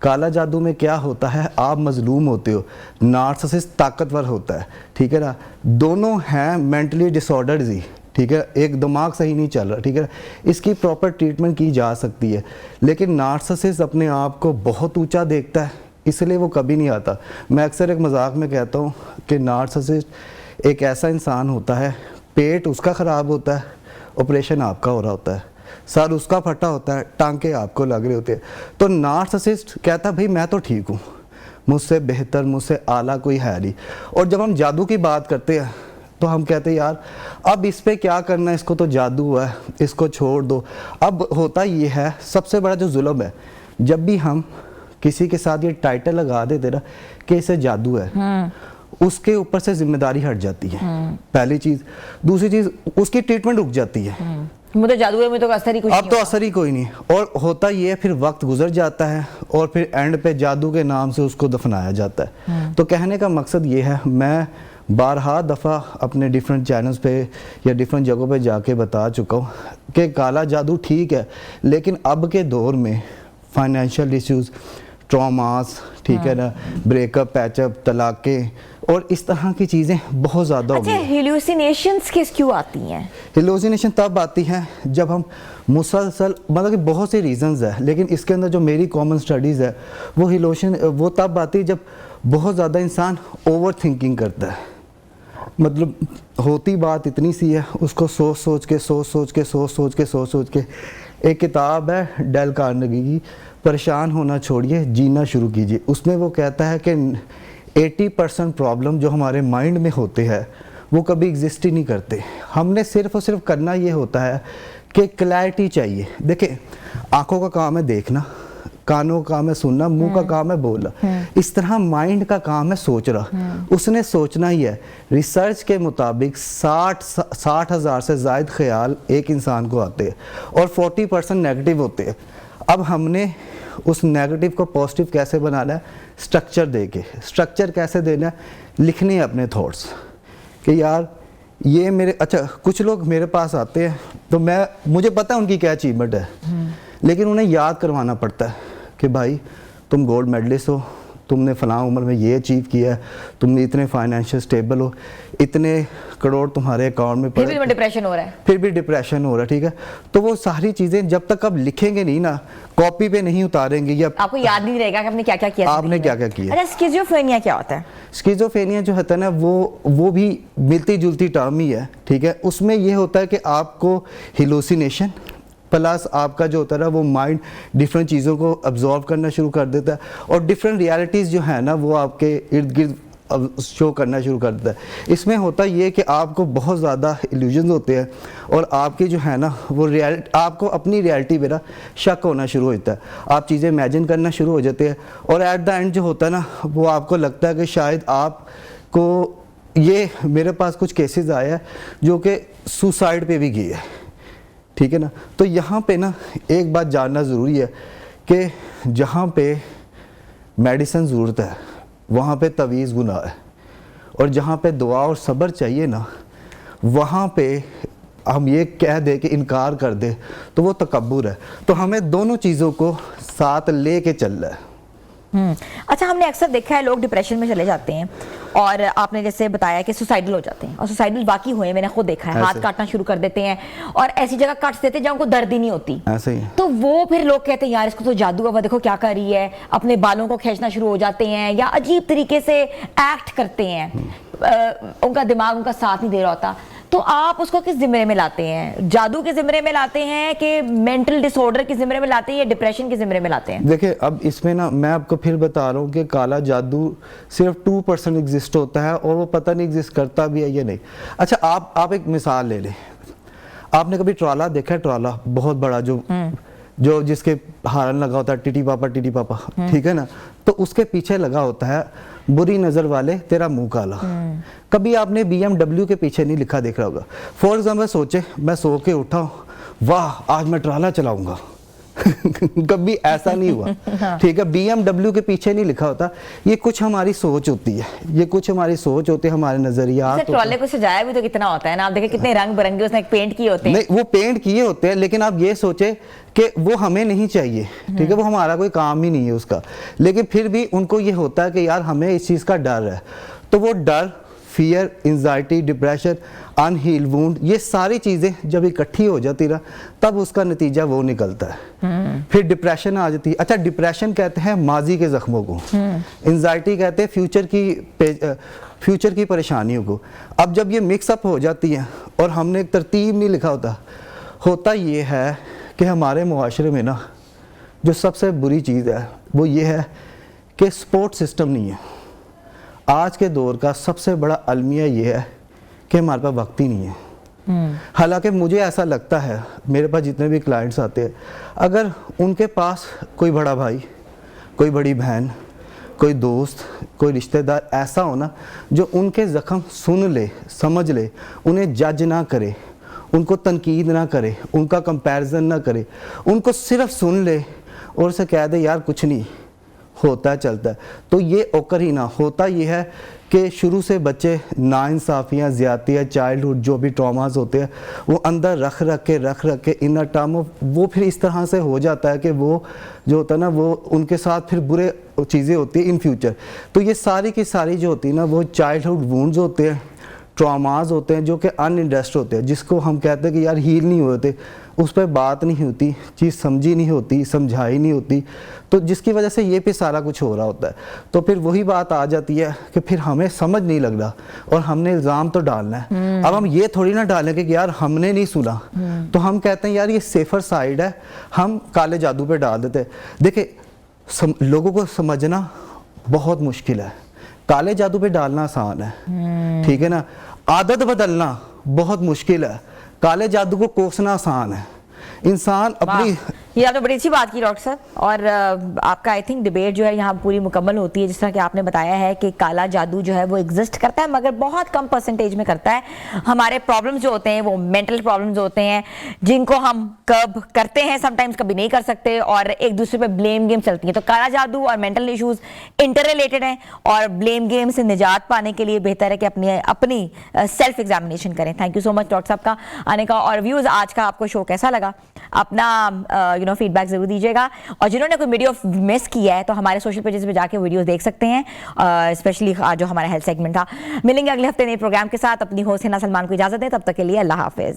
S10: काला जादू में क्या होता है, आप मजलूम होते हो, नार्सिसिस्ट ताकतवर होता है, ठीक है ना। दोनों हैं मेंटली डिसऑर्डर्स ही, ठीक है, एक दिमाग सही नहीं चल रहा, ठीक है। इसकी प्रॉपर ट्रीटमेंट की जा सकती है, लेकिन नार्सिसिस्ट अपने आप को बहुत ऊंचा देखता है, इसलिए वो कभी नहीं आता। मैं अक्सर एक मजाक में कहता हूँ कि नार्सिसिस्ट एक ऐसा इंसान होता है, पेट उसका ख़राब होता है, ऑपरेशन आपका हो रहा होता है, सर उसका फटा होता है, टांके आपको लग रहे होते हैं। तो नार्सिसिस्ट कहता भाई मैं तो ठीक हूँ, मुझसे बेहतर मुझसे आला कोई है नहीं। और जब हम जादू की बात करते हैं तो हम कहते हैं यार अब इस पे क्या करना है, इसको तो जादू है, इसको छोड़ दो। अब होता ये है, सबसे बड़ा जो जुल्म है, जब भी हम किसी के साथ ये टाइटल लगा देते ना कि इसे जादू है, उसके ऊपर से जिम्मेदारी हट जाती है, पहली चीज़। दूसरी चीज़, उसकी ट्रीटमेंट रुक जाती है,
S1: मुझे जादू है, मुझे तो असर ही कुछ
S10: अब तो असर ही कोई नहीं। और होता ये है फिर वक्त गुजर जाता है और फिर एंड पे जादू के नाम से उसको दफनाया जाता है। तो कहने का मकसद ये है, मैं बारहा दफ़ा अपने डिफरेंट चैनल्स पे या डिफरेंट जगहों पे जाके बता चुका हूँ कि काला जादू ठीक है, लेकिन अब के दौर में फाइनेंशियल इश्यूज़, ट्रॉमास, ठीक है ना, ब्रेकअप, पैचअप, तलाक़ें और इस तरह की चीज़ें बहुत ज़्यादा हो गई।
S1: अच्छा, हेलुसिनेशंस किस क्यों आती हैं?
S10: हेलुसिनेशन तब आती हैं जब हम मुसलसल, मतलब कि बहुत से रीज़न्स है, लेकिन इसके अंदर जो मेरी कॉमन स्टडीज़ है वो हेलुसिनेशन वो तब आती है जब बहुत ज़्यादा इंसान ओवर थिंकिंग करता है। मतलब होती बात इतनी सी है, उसको सोच सोच के एक किताब है डेल कार्नेगी की, परेशान होना छोड़िए जीना शुरू कीजिए। उसमें वो कहता है कि 80% प्रॉब्लम जो हमारे माइंड में होते हैं वो कभी एग्जिस्ट ही नहीं करते। हमने सिर्फ और सिर्फ करना ये होता है कि क्लैरिटी चाहिए। देखिए, आंखों का काम है देखना, कानों का काम है सुनना, मुंह का काम है बोलना, इस तरह माइंड का काम है सोचना। उसने सोचना ही है। रिसर्च के मुताबिक 60,000 से ज़ायद ख्याल एक इंसान को आते हैं और 40% नेगेटिव होते हैं। अब हमने उस नेगेटिव को पॉजिटिव कैसे बनाना है, स्ट्रक्चर दे के। स्ट्रक्चर कैसे देना है, लिखने हैं अपने थॉट्स कि यार ये मेरे, अच्छा कुछ लोग मेरे पास आते हैं तो मुझे पता है उनकी क्या अचीवमेंट है, लेकिन उन्हें याद करवाना पड़ता है कि भाई तुम गोल्ड मेडलिस्ट हो, तुमने फ़लाँ उम्र में ये अचीव किया है, तुमने इतने फाइनेंशियल स्टेबल हो, इतने करोड़ तुम्हारे अकाउंट में
S1: फिर भी डिप्रेशन हो रहा है,
S10: फिर भी डिप्रेशन हो रहा है, ठीक है। तो वो सारी चीज़ें जब तक आप लिखेंगे नहीं ना, कॉपी पे नहीं उतारेंगे, या
S1: आपको याद नहीं रहेगा कि आपने क्या क्या किया,
S10: आपने क्या क्या किया।
S1: अच्छा, स्किज़ोफ्रेनिया क्या होता है?
S10: स्किज़ोफ्रेनिया जो होता है ना, वो भी मिलती जुलती टर्म ही है, ठीक है। उसमें ये होता है कि आपको हिलोसिनेशन प्लस आपका जो होता है ना, वो माइंड डिफरेंट चीज़ों को अब्जॉर्व करना शुरू कर देता है, और डिफरेंट रियलिटीज़ जो है ना वो आपके इर्द गिर्द शो करना शुरू कर देता है। इसमें होता ये कि आपको बहुत ज़्यादा इल्यूजन्स होते हैं, और आपकी जो है ना वो आपको अपनी रियलिटी पे ना शक होना शुरू होता है, आप चीज़ें इमेजिन करना शुरू हो जाते हैं, और एट द एंड जो होता है ना वो आपको लगता है कि शायद आपको, ये मेरे पास कुछ केसेस आए हैं जो कि सुसाइड पे भी गए हैं, ठीक है ना। तो यहाँ पे ना एक बात जानना ज़रूरी है कि जहाँ पे मेडिसिन ज़रूरत है वहाँ पे तवीज़ गुनाह है, और जहाँ पे दुआ और सब्र चाहिए ना, वहाँ पे हम ये कह दे कि इनकार कर दे तो वो तकब्बुर है। तो हमें दोनों चीज़ों को साथ ले के चलना है।
S1: अच्छा, हमने अक्सर देखा है लोग डिप्रेशन में चले जाते हैं, और आपने जैसे बताया कि सुसाइडल हो जाते हैं, और सुसाइडल वाकई हुए, मैंने खुद देखा है, हाथ काटना शुरू कर देते हैं और ऐसी जगह काट देते हैं जहाँ उनको दर्द ही नहीं होती।
S10: ऐसे ही
S1: तो वो फिर लोग कहते हैं यार इसको तो जादू है, वो देखो क्या कर रही है, अपने बालों को खींचना शुरू हो जाते हैं या अजीब तरीके से एक्ट करते हैं, उनका दिमाग उनका साथ नहीं दे रहा होता। तो आप उसको किस ज़िम्मे में लाते हैं? जादू के ज़िम्मे में लाते हैं कि मेंटल डिसऑर्डर के ज़िम्मे में लाते हैं या डिप्रेशन के ज़िम्मे में लाते हैं?
S10: देखिए, अब इसमें ना मैं आपको फिर बता रहा हूँ कि काला जादू सिर्फ 2% एग्जिस्ट होता है, और वो पता नहीं एग्जिस्ट करता भी है या नहीं। अच्छा, आप एक मिसाल ले लें, आपने कभी ट्राला देखा है? ट्राला बहुत बड़ा जो जिसके हारन लगा होता है, टिटी पापा, ठीक है ना, तो उसके पीछे लगा होता है बुरी नजर वाले तेरा मुंह काला। कभी आपने BMW के पीछे नहीं लिखा देख रहा होगा। फॉर एग्जाम्पल सोचे मैं सो के उठा, वाह आज मैं ट्राला चलाऊंगा कभी ऐसा नहीं हुआ, ठीक है। BMW के पीछे नहीं लिखा होता, ये कुछ हमारी सोच होती है, ये कुछ हमारी सोच होती है, हमारे नजरियात।
S1: ट्राले को सजाया भी तो कितना होता है ना, आप देखें कितने रंग बिरंगे उसने पेंट किए होते हैं।
S10: नहीं, वो पेंट किए होते हैं, लेकिन आप ये सोचे कि वो हमें नहीं चाहिए, ठीक है, वो हमारा कोई काम ही नहीं है उसका, लेकिन फिर भी उनको ये होता है कि यार हमें इस चीज़ का डर है। तो वो डर, fear, anxiety, depression, Anhil wound, ये सारी चीज़ें जब इकट्ठी हो जाती ना, तब उसका नतीजा वो निकलता है, फिर डिप्रेशन आ जाती है। अच्छा, डिप्रेशन कहते हैं माजी के ज़ख्मों को, एंजाइटी कहते हैं फ्यूचर की परेशानियों को। अब जब ये मिक्सअप हो जाती हैं और हमने एक तरतीब नहीं लिखा होता ये है कि हमारे मुआशरे में ना जो सबसे बुरी चीज़ है वो ये है कि सपोर्ट सिस्टम नहीं है। आज के दौर का सबसे बड़ा अलमिया ये है कि हमारे पास वक्त ही नहीं है। हालांकि मुझे ऐसा लगता है, मेरे पास जितने भी क्लाइंट्स आते हैं, अगर उनके पास कोई बड़ा भाई, कोई बड़ी बहन, कोई दोस्त, कोई रिश्तेदार ऐसा हो ना जो उनके ज़ख्म सुन ले, समझ ले, उन्हें जज ना करे, उनको तनकीद ना करे, उनका कंपैरिजन ना करे, उनको सिर्फ सुन ले और उसे कह दे यार कुछ नहीं होता है, चलता है, तो ये ओकर ही ना होता। ये है कि शुरू से बच्चे नाइंसाफ़ियाँ, ज़्यादतियाँ, चाइल्डहुड जो भी ट्रॉमास होते हैं वो अंदर रख के इन टर्म वो फिर इस तरह से हो जाता है कि वो जो होता है ना वो उनके साथ फिर बुरे चीज़ें होती हैं इन फ्यूचर। तो ये सारी की सारी जो होती है ना वो चाइल्डहुड वुंड्स होते हैं, ट्रॉमास होते हैं जो कि अनइंडस्ड होते हैं, जिसको हम कहते हैं कि यार हील नहीं होते, उस पर बात नहीं होती, चीज़ समझी नहीं होती, समझाई नहीं होती, तो जिसकी वजह से ये भी सारा कुछ हो रहा होता है। तो फिर वही बात आ जाती है कि फिर हमें समझ नहीं लग रहा और हमने इल्ज़ाम तो डालना है। अब हम ये थोड़ी ना डालें कि यार हमने नहीं सुना, तो हम कहते हैं यार ये सेफर साइड है, हम काले जादू पे डाल देते हैं। देखिए, लोगों को समझना बहुत मुश्किल है, काले जादू पे डालना आसान है, ठीक है ना। आदत बदलना बहुत मुश्किल है, काले जादू को कोसना आसान है। इंसान अपनी
S1: ये आपने बड़ी अच्छी बात की डॉक्टर साहब, और आपका आई थिंक डिबेट जो है यहाँ पूरी मुकम्मल होती है। जिस तरह कि आपने बताया है कि काला जादू जो है वो एग्जिस्ट करता है, मगर बहुत कम परसेंटेज में करता है। हमारे प्रॉब्लम्स जो होते हैं वो मेंटल प्रॉब्लम्स होते हैं, जिनको हम कब करते हैं, समटाइम्स कभी नहीं कर सकते, और एक दूसरे पे ब्लेम गेम चलती है। तो काला जादू और मेंटल इश्यूज इंटर रिलेटेड हैं, और ब्लेम गेम से निजात पाने के लिए बेहतर है कि अपनी सेल्फ एग्जामिनेशन करें। Thank you so much doctor साहब का आने का। और व्यूज, आज का आपको शो कैसा लगा? अपना फीडबैक जरूर दीजिएगा, और जिन्होंने कोई वीडियो मिस किया है तो हमारे सोशल पेजेस पे जाके वीडियोस देख सकते हैं, स्पेशली जो हमारा हेल्थ सेगमेंट था। मिलेंगे अगले हफ्ते नए प्रोग्राम के साथ। अपनी होस्ट हिना सलमान को इजाजत दें, तब तक के लिए अल्लाह हाफिज।